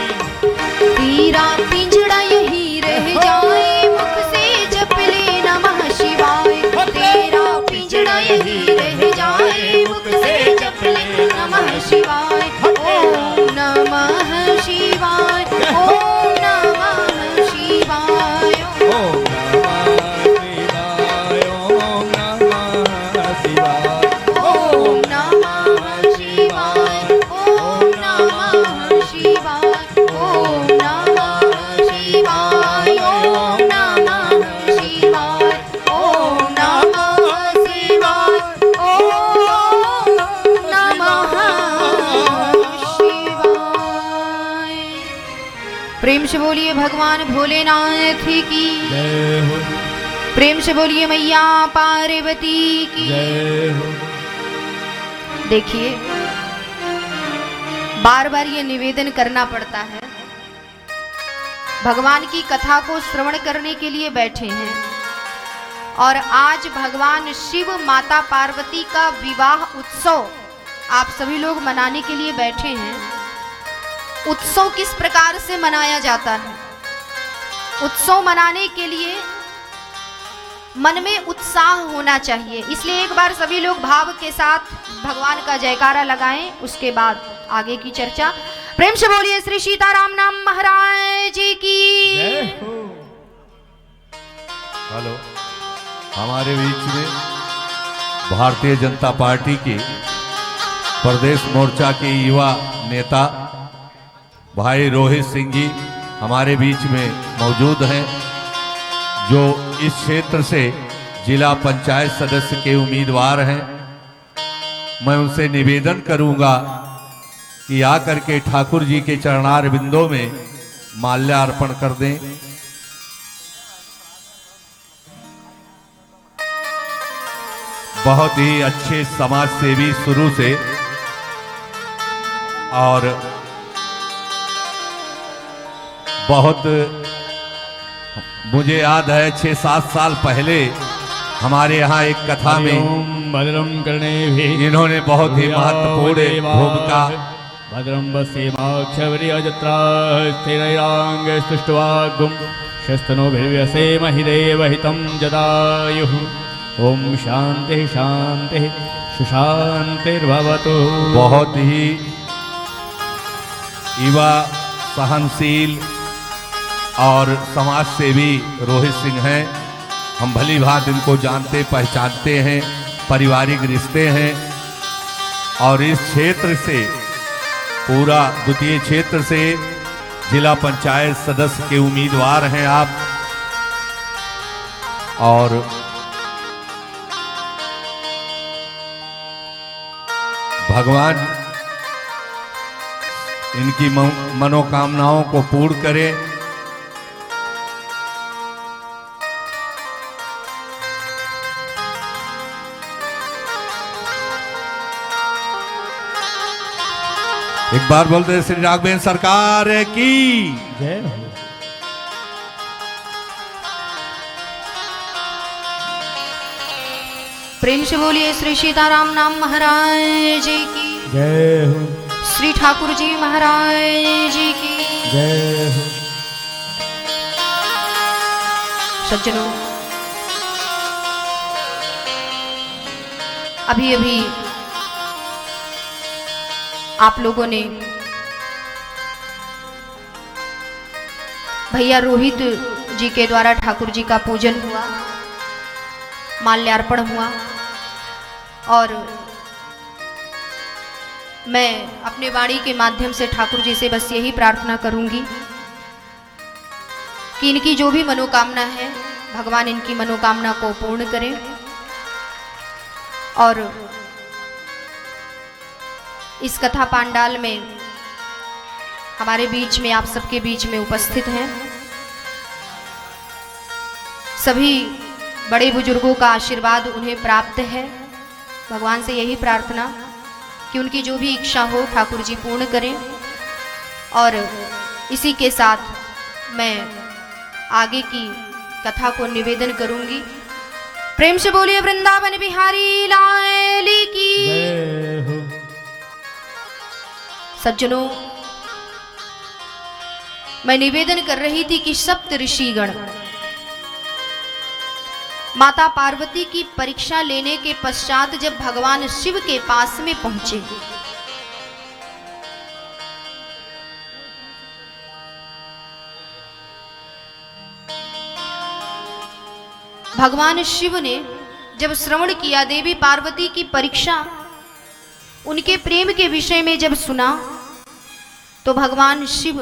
तेरा पिंजड़ा यहीं रह जाए, मुख से जप ले नमः शिवाय। तेरा पिंजड़ा यहीं रह जाए, मुख से जप ले नमः शिवाय। ओम नमः शिवाय, ओम नमः शिवाय। ओम नमः शिवाय, ओम नमः शिवाय। ओम नमः शिवाय, ओम नमः शिवाय। ओम नमः शिवाय, ओम नमः शिवाय। ओम नमः शिवाय, ओम नमः शिवाय। प्रेम से बोलिए भगवान भोलेनाथ की, जय हो, प्रेम से बोलिए मैया पार्वती की। जय हो। देखिए, बार बार ये निवेदन करना पड़ता है, भगवान की कथा को श्रवण करने के लिए बैठे हैं और आज भगवान शिव माता पार्वती का विवाह उत्सव आप सभी लोग मनाने के लिए बैठे हैं। उत्सव किस प्रकार से मनाया जाता है? उत्सव मनाने के लिए मन में उत्साह होना चाहिए। इसलिए एक बार सभी लोग भाव के साथ भगवान का जयकारा लगाएं, उसके बाद आगे की चर्चा। प्रेम से बोलिए श्री सीताराम नाम महाराज जी की। हेलो, हमारे बीच में भारतीय जनता पार्टी के प्रदेश मोर्चा के युवा नेता भाई रोहित सिंह जी हमारे बीच में मौजूद हैं, जो इस क्षेत्र से जिला पंचायत सदस्य के उम्मीदवार हैं। मैं उनसे निवेदन करूंगा कि आकर के ठाकुर जी के चरणार बिंदों में माल्यार्पण कर दें। बहुत ही अच्छे समाज सेवी शुरू से, और बहुत मुझे याद है 6-7 साल पहले हमारे यहाँ एक कथा में भद्रम करने भी इन्होंने बहुत ही महत्वपूर्ण भूमिका। भद्रम बसेमाक्षजत्रा स्थिरांग स्तुष्ट्वागुम शस्तनोभिर्व्यसेमहि देवहितं जदायुः। ओम शांति शांति सुशांतिर्भवतु। बहुत ही युवा सहनशील और समाज सेवी रोहित सिंह हैं। हम भली भांति इनको जानते पहचानते हैं, पारिवारिक रिश्ते हैं, और इस क्षेत्र से, पूरा द्वितीय क्षेत्र से जिला पंचायत सदस्य के उम्मीदवार हैं आप। और भगवान इनकी मनोकामनाओं को पूर्ण करे। एक बार बोलते श्री राघवेंद्र सरकार की जय हो। प्रेम से बोलिए श्री सीताराम नाम महाराज जी की। जय हो। श्री ठाकुर जी महाराज जी की जय हो। सज्जनों, अभी अभी आप लोगों ने भैया रोहित जी के द्वारा ठाकुर जी का पूजन हुआ, माल्यार्पण हुआ, और मैं अपने वाणी के माध्यम से ठाकुर जी से बस यही प्रार्थना करूंगी कि इनकी जो भी मनोकामना है भगवान इनकी मनोकामना को पूर्ण करें। और इस कथा पांडाल में हमारे बीच में, आप सबके बीच में उपस्थित हैं सभी बड़े बुजुर्गों का आशीर्वाद उन्हें प्राप्त है। भगवान से यही प्रार्थना कि उनकी जो भी इच्छा हो ठाकुर जी पूर्ण करें। और इसी के साथ मैं आगे की कथा को निवेदन करूंगी। प्रेम से बोलिए वृंदावन बिहारी लाल की जय हो। सज्जनों, मैं निवेदन कर रही थी कि सप्त ऋषिगण माता पार्वती की परीक्षा लेने के पश्चात जब भगवान शिव के पास में पहुंचे, भगवान शिव ने जब श्रवण किया, देवी पार्वती की परीक्षा, उनके प्रेम के विषय में जब सुना, तो भगवान शिव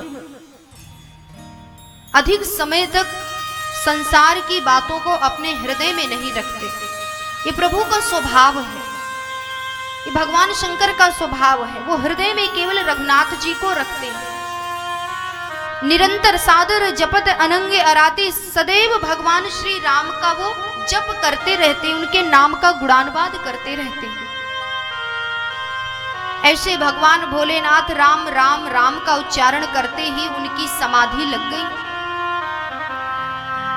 अधिक समय तक संसार की बातों को अपने हृदय में नहीं रखते। ये प्रभु का स्वभाव है, ये भगवान शंकर का स्वभाव है। वो हृदय में केवल रघुनाथ जी को रखते हैं। निरंतर सादर जपत अनंगे अराती, सदैव भगवान श्री राम का वो जप करते रहते, उनके नाम का गुणानुवाद करते रहते हैं। ऐसे भगवान भोलेनाथ राम राम राम का उच्चारण करते ही उनकी समाधि लग गई।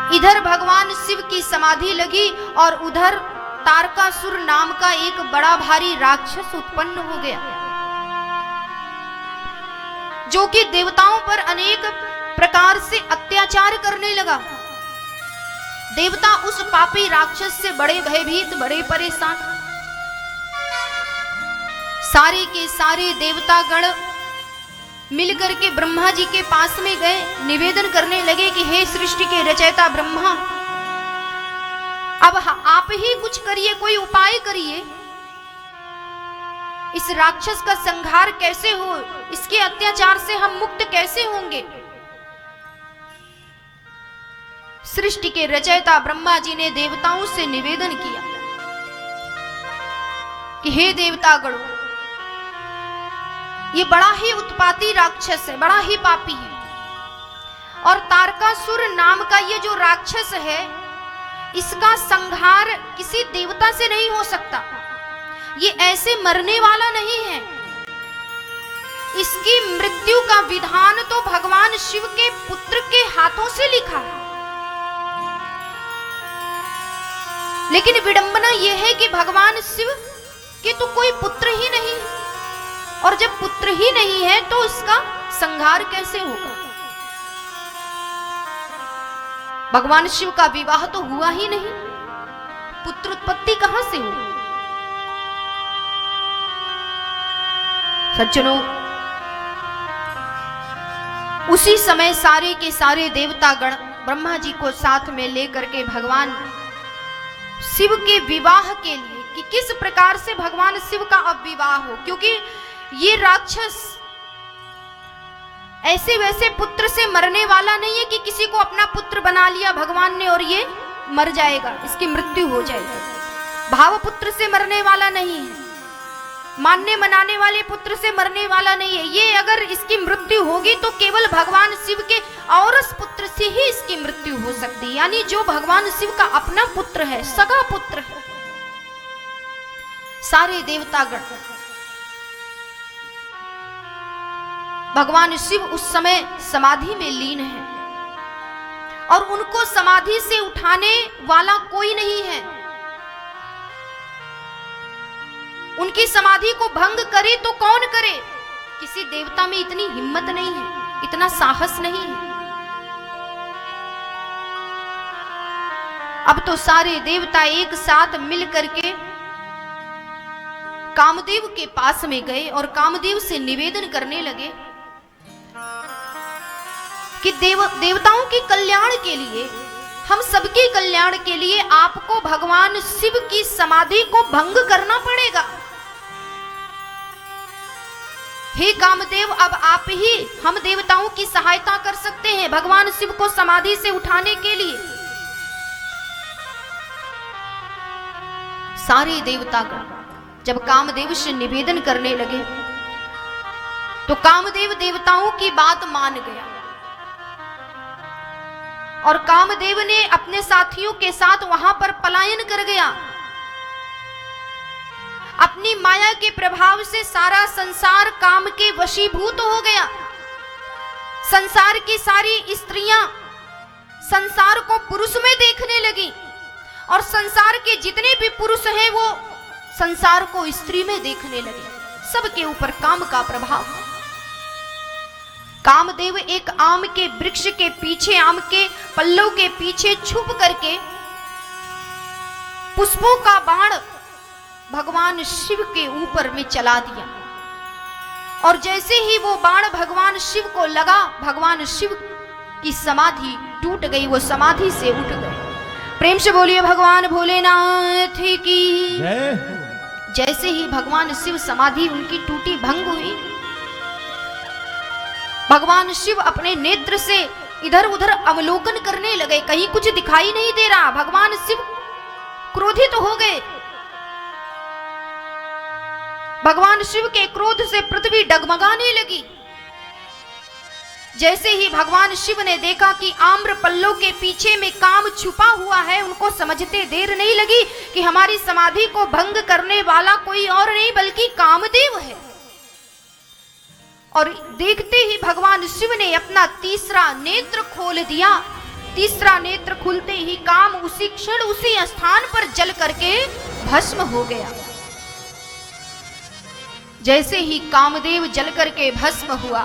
इधर भगवान शिव की समाधि लगी और उधर तारकासुर नाम का एक बड़ा भारी राक्षस उत्पन्न हो गया, जो कि देवताओं पर अनेक प्रकार से अत्याचार करने लगा। देवता उस पापी राक्षस से बड़े भयभीत, बड़े परेशान। सारे के सारे देवतागण मिलकर के ब्रह्मा जी के पास में गए, निवेदन करने लगे कि हे सृष्टि के रचयिता ब्रह्मा, अब आप ही कुछ करिए, कोई उपाय करिए। इस राक्षस का संहार कैसे हो, इसके अत्याचार से हम मुक्त कैसे होंगे। सृष्टि के रचयिता ब्रह्मा जी ने देवताओं से निवेदन किया कि हे देवतागणों, ये बड़ा ही उत्पाती राक्षस है, बड़ा ही पापी है, और तारकासुर नाम का ये जो राक्षस है, इसका संहार किसी देवता से नहीं हो सकता। ये ऐसे मरने वाला नहीं है। इसकी मृत्यु का विधान तो भगवान शिव के पुत्र के हाथों से लिखा है। लेकिन विडंबना यह है कि भगवान शिव के तो कोई पुत्र ही नहीं है, और जब पुत्र ही नहीं है तो इसका संहार कैसे होगा। भगवान शिव का विवाह तो हुआ ही नहीं, पुत्र उत्पत्ति कहां से हो। सज्जनों, उसी समय सारे के सारे देवतागण ब्रह्मा जी को साथ में लेकर के भगवान शिव के विवाह के लिए, कि किस प्रकार से भगवान शिव का अब विवाह हो, क्योंकि ये राक्षस ऐसे वैसे पुत्र से मरने वाला नहीं है कि किसी को अपना पुत्र बना लिया भगवान ने और ये मर जाएगा, इसकी मृत्यु हो जाएगी। भाव पुत्र से मरने वाला नहीं है, मानने मनाने वाले पुत्र से मरने वाला नहीं है। ये अगर इसकी मृत्यु होगी तो केवल भगवान शिव के औरस पुत्र से ही इसकी मृत्यु हो सकती है, यानी जो भगवान शिव का अपना पुत्र है, सगा पुत्र है। सारे देवतागण, भगवान शिव उस समय समाधि में लीन है और उनको समाधि से उठाने वाला कोई नहीं है। उनकी समाधि को भंग करे तो कौन करे। किसी देवता में इतनी हिम्मत नहीं है, इतना साहस नहीं है। अब तो सारे देवता एक साथ मिल करके कामदेव के पास में गए और कामदेव से निवेदन करने लगे कि देवताओं के कल्याण के लिए, हम सबके कल्याण के लिए आपको भगवान शिव की समाधि को भंग करना पड़ेगा। हे कामदेव, अब आप ही हम देवताओं की सहायता कर सकते हैं भगवान शिव को समाधि से उठाने के लिए। सारे देवतागण जब कामदेव से निवेदन करने लगे तो कामदेव देवताओं की बात मान गया और कामदेव ने अपने साथियों के साथ वहां पर पलायन कर गया। अपनी माया के प्रभाव से सारा संसार काम के वशीभूत हो गया। संसार की सारी स्त्रियां संसार को पुरुष में देखने लगी और संसार के जितने भी पुरुष हैं वो संसार को स्त्री में देखने लगे। सबके ऊपर काम का प्रभाव। कामदेव एक आम के वृक्ष के पीछे, आम के पल्लव के पीछे छुप करके पुष्पों का बाण भगवान शिव के ऊपर में चला दिया और जैसे ही वो बाण भगवान शिव को लगा, भगवान शिव की समाधि टूट गई, वो समाधि से उठ गए। प्रेम से बोलिए भगवान भोलेनाथ की जय। जैसे ही भगवान शिव समाधि उनकी टूटी, भंग हुई, भगवान शिव अपने नेत्र से इधर उधर अवलोकन करने लगे। कहीं कुछ दिखाई नहीं दे रहा। भगवान शिव क्रोधित हो गए। भगवान शिव के क्रोध से पृथ्वी डगमगाने लगी। जैसे ही भगवान शिव ने देखा कि आम्र पल्लव के पीछे में काम छुपा हुआ है, उनको समझते देर नहीं लगी कि हमारी समाधि को भंग करने वाला कोई और नहीं बल्कि कामदेव है। और देखते ही भगवान शिव ने अपना तीसरा नेत्र खोल दिया। तीसरा नेत्र खुलते ही काम उसी क्षण उसी स्थान पर जल करके भस्म हो गया। जैसे ही कामदेव जल करके भस्म हुआ,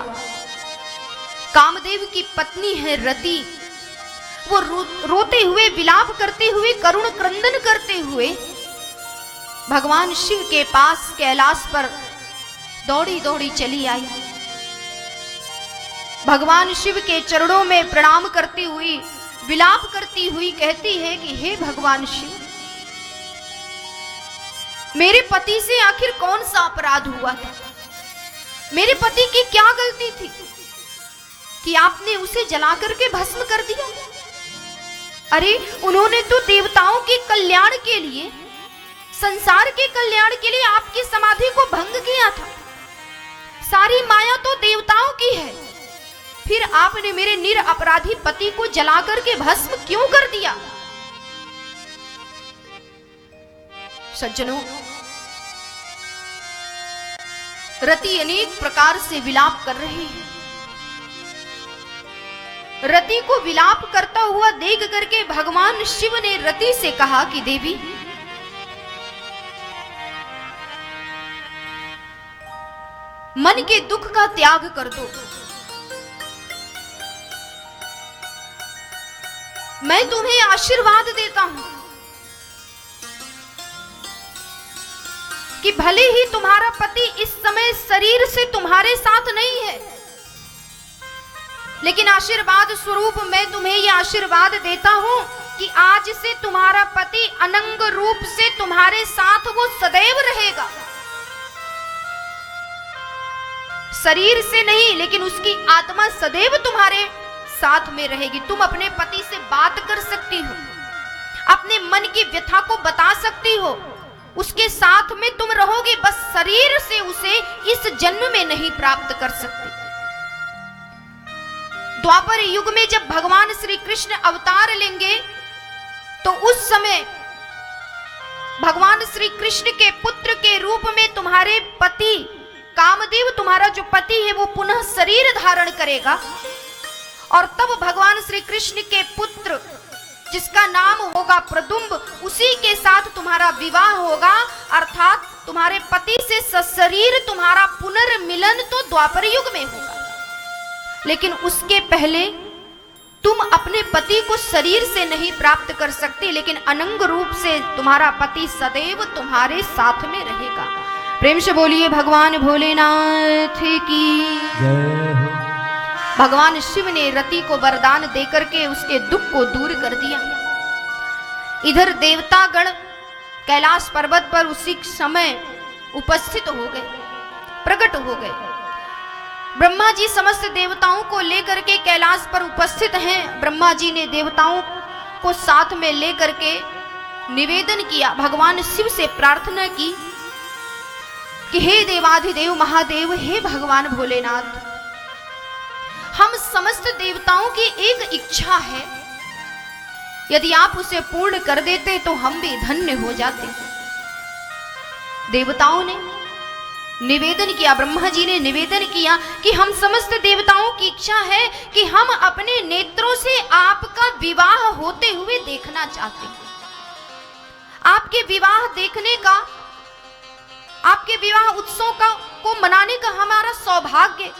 कामदेव की पत्नी है रति। वो रोते हुए, विलाप करते हुए, करुण क्रंदन करते हुए भगवान शिव के पास कैलाश पर दौड़ी दौड़ी चली आई। भगवान शिव के चरणों में प्रणाम करती हुई, विलाप करती हुई कहती है कि हे भगवान शिव, मेरे पति से आखिर कौन सा अपराध हुआ था? मेरे पति की क्या गलती थी कि आपने उसे जला करके भस्म कर दिया? अरे उन्होंने तो देवताओं के कल्याण के लिए, संसार के कल्याण के लिए आपकी समाधि को भंग किया था। सारी माया तो देवताओं की है, फिर आपने मेरे निरपराधी पति को जला करके भस्म क्यों कर दिया? सज्जनों, रति अनेक प्रकार से विलाप कर रही है। रति को विलाप करता हुआ देख करके भगवान शिव ने रति से कहा कि देवी, मन के दुख का त्याग कर दो। मैं तुम्हें आशीर्वाद देता हूं कि भले ही तुम्हारा पति इस समय शरीर से तुम्हारे साथ नहीं है, लेकिन आशीर्वाद स्वरूप मैं तुम्हें यह आशीर्वाद देता हूं कि आज से तुम्हारा पति अनंग रूप से तुम्हारे साथ वो सदैव रहेगा। शरीर से नहीं, लेकिन उसकी आत्मा सदैव तुम्हारे साथ में रहेगी। तुम अपने पति से बात कर सकती हो, अपने मन की व्यथा को बता सकती हो, उसके साथ में तुम रहोगी, बस शरीर से उसे इस जन्म में नहीं प्राप्त कर सकती। द्वापर युग में जब भगवान श्री कृष्ण अवतार लेंगे तो उस समय भगवान श्री कृष्ण के पुत्र के रूप में तुम्हारे पति कामदेव, तुम्हारा जो पति है, वो पुनः शरीर धारण करेगा और तब भगवान श्री कृष्ण के पुत्र जिसका नाम होगा प्रदुम्ब, उसी के साथ तुम्हारा विवाह होगा। अर्थात तुम्हारे पति से सशरीर तुम्हारा पुनर्मिलन तो द्वापर युग में होगा, लेकिन उसके पहले तुम अपने पति को शरीर से नहीं प्राप्त कर सकती, लेकिन अनंग रूप से तुम्हारा पति सदैव तुम्हारे साथ में रहेगा। प्रेम से बोलिए भगवान भोलेनाथ की जय हो। भगवान शिव ने रति को वरदान देकर के उसके दुख को दूर कर दिया। इधर देवतागण कैलाश पर्वत पर उसी समय उपस्थित हो गए, प्रकट हो गए। ब्रह्मा जी समस्त देवताओं को लेकर के कैलाश पर उपस्थित हैं। ब्रह्मा जी ने देवताओं को साथ में लेकर के निवेदन किया, भगवान शिव से प्रार्थना की कि हे देवाधिदेव महादेव, हे भगवान भोलेनाथ, हम समस्त देवताओं की एक इच्छा है, यदि आप उसे पूर्ण कर देते तो हम भी धन्य हो जाते। देवताओं ने निवेदन किया, ब्रह्मा जी ने निवेदन किया कि हम समस्त देवताओं की इच्छा है कि हम अपने नेत्रों से आपका विवाह होते हुए देखना चाहते हैं। आपके विवाह देखने का, आपके विवाह उत्सव को मनाने का हमारा सौभाग्य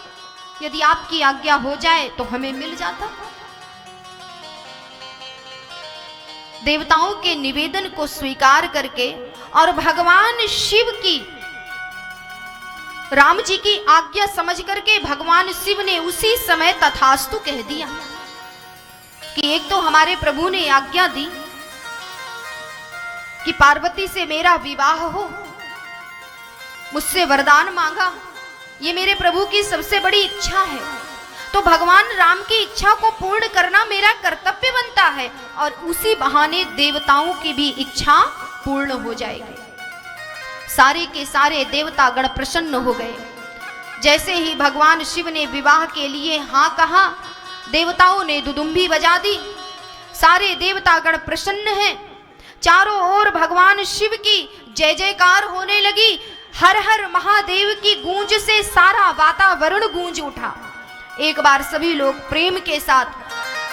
यदि आपकी आज्ञा हो जाए तो हमें मिल जाता। देवताओं के निवेदन को स्वीकार करके और भगवान शिव की, राम जी की आज्ञा समझ करके भगवान शिव ने उसी समय तथास्तु कह दिया कि एक तो हमारे प्रभु ने आज्ञा दी कि पार्वती से मेरा विवाह हो, मुझसे वरदान मांगा, ये मेरे प्रभु की सबसे बड़ी इच्छा है, तो भगवान राम की इच्छा को पूर्ण करना मेरा कर्तव्य बनता है और उसी बहाने देवताओं की भी इच्छा पूर्ण हो जाएगी। सारे के सारे देवता गण प्रसन्न हो गए। जैसे ही भगवान शिव ने विवाह के लिए हाँ कहा, देवताओं ने दुदुम्बी बजा दी। सारे देवता गण प्रसन्न हैं। चारों ओर भगवान शिव की जय जयकार होने लगी। हर हर महादेव की गूंज से सारा वातावरण गूंज उठा। एक बार सभी लोग प्रेम के साथ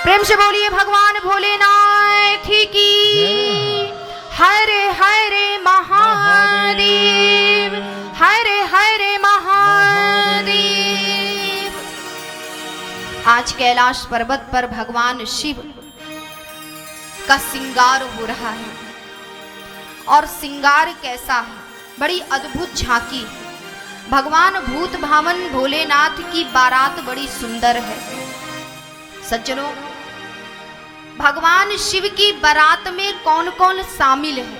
प्रेम से बोलिए भगवान भोलेनाथ की। हरे हरे महादेव, हरे हरे महादेव। आज कैलाश पर्वत पर भगवान शिव का श्रृंगार हो रहा है। और श्रृंगार कैसा है? बड़ी अद्भुत झांकी। भगवान भूत भावन भोलेनाथ की बारात बड़ी सुंदर है। सज्जनों, भगवान शिव की बारात में कौन कौन शामिल है,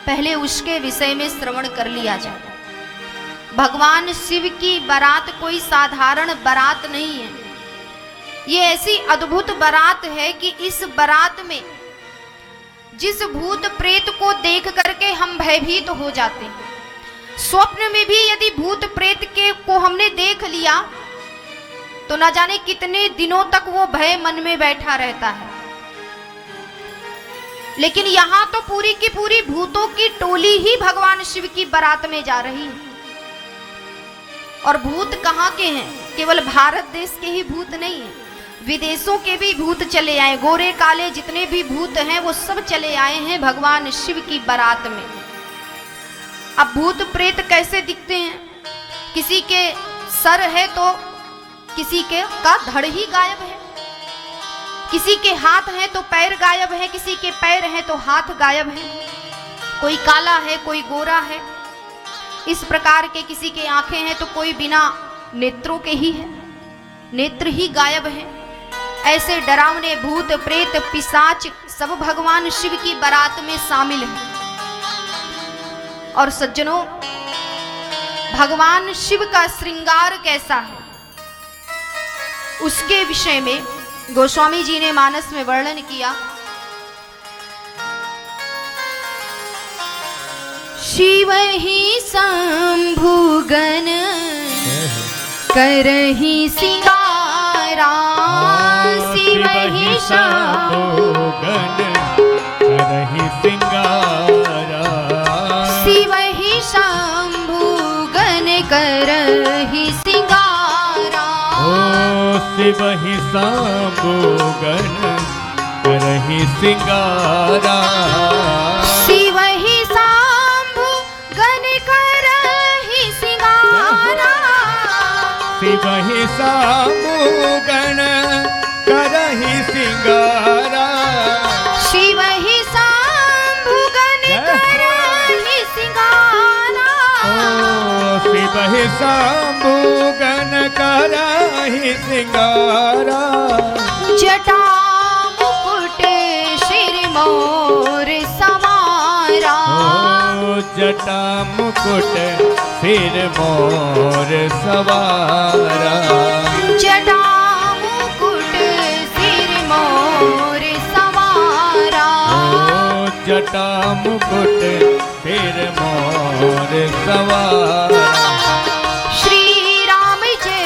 पहले उसके विषय में श्रवण कर लिया जाए। भगवान शिव की बारात कोई साधारण बारात नहीं है। ये ऐसी अद्भुत बारात है कि इस बारात में जिस भूत प्रेत को देख करके हम भयभीत हो जाते हैं, स्वप्न में भी यदि भूत प्रेत को हमने देख लिया तो न जाने कितने दिनों तक वो भय मन में बैठा रहता है। लेकिन यहां तो पूरी की पूरी भूतों की टोली ही भगवान शिव की बारात में जा रही है। और भूत कहाँ के हैं? केवल भारत देश के ही भूत नहीं है, विदेशों के भी भूत चले आए। गोरे काले जितने भी भूत हैं वो सब चले आए हैं भगवान शिव की बारात में। अब भूत प्रेत कैसे दिखते हैं? किसी के सर है तो किसी के का धड़ ही गायब है, किसी के हाथ है तो पैर गायब है, किसी के पैर है तो हाथ गायब है, कोई काला है कोई गोरा है, इस प्रकार के किसी के आंखें हैं तो कोई बिना नेत्रों के ही है, नेत्र ही गायब है। ऐसे डरावने भूत प्रेत पिशाच सब भगवान शिव की बारात में शामिल हैं। और सज्जनों, भगवान शिव का श्रृंगार कैसा है उसके विषय में गोस्वामी जी ने मानस में वर्णन किया। शिव ही शंभुगन करहि सिंगारा, शिव ही शंभुगन करहि सिंगारा, शिव ही शंभुगन करहि सिंगारा, ओ शिव ही शंभुगन करहि सिंगारा, शिव ही शंभुगन करहि सिंगारा, शिव ही शंभुगन करहि सिंगारा, शिव ही शंभुगन करहि सिंगारा, ओ शिव ही शंभुगन करहि सिंगारा, जटा मुकुट सिर मोर सवारा, ओ जटा मुकुट सिर मोर सवारा, जटा मुकुट सिर मोर सवारा, ओ जटा मुकुट सिर मोर सवारा। श्री राम जय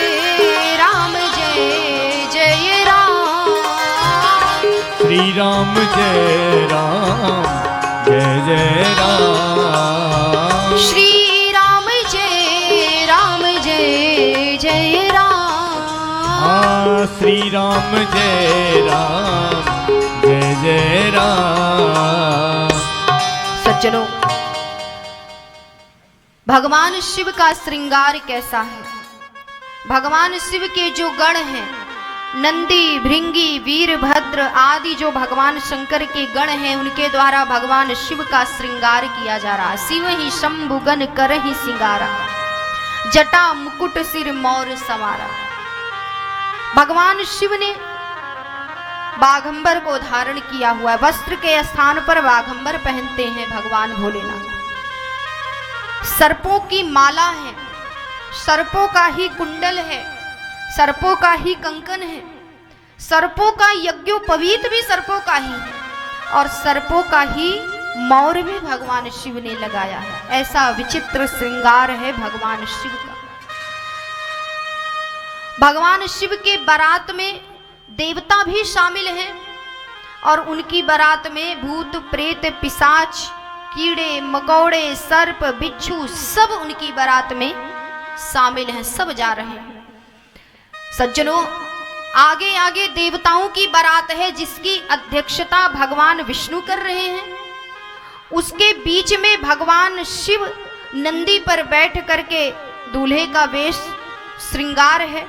जय राम, श्री राम जय जय राम, श्री राम जय जय राम, श्री राम जय जय राम। सज्जनों, भगवान शिव का श्रृंगार कैसा है? भगवान शिव के जो गण हैं, नंदी भृंगी वीरभद्र आदि जो भगवान शंकर के गण हैं, उनके द्वारा भगवान शिव का श्रृंगार किया जा रहा है। शिव ही शंभुगन करहि सिंगारा, जटा मुकुट सिर मोर सवारा। भगवान शिव ने बाघंबर को धारण किया हुआ है, वस्त्र के स्थान पर बाघंबर पहनते हैं भगवान भोलेनाथ। सर्पों की माला है, सर्पों का ही कुंडल है, सर्पों का ही कंकन है, सर्पों का यज्ञोपवीत भी सर्पों का ही है, और सर्पों का ही मौर भी भगवान शिव ने लगाया है। ऐसा विचित्र श्रृंगार है भगवान शिव का। भगवान शिव के बारात में देवता भी शामिल हैं, और उनकी बारात में भूत प्रेत पिशाच कीड़े मकोड़े सर्प बिच्छू सब उनकी बारात में शामिल हैं, सब जा रहे हैं। सज्जनों, आगे आगे देवताओं की बारात है जिसकी अध्यक्षता भगवान विष्णु कर रहे हैं। उसके बीच में भगवान शिव नंदी पर बैठ करके दूल्हे का वेश श्रृंगार है।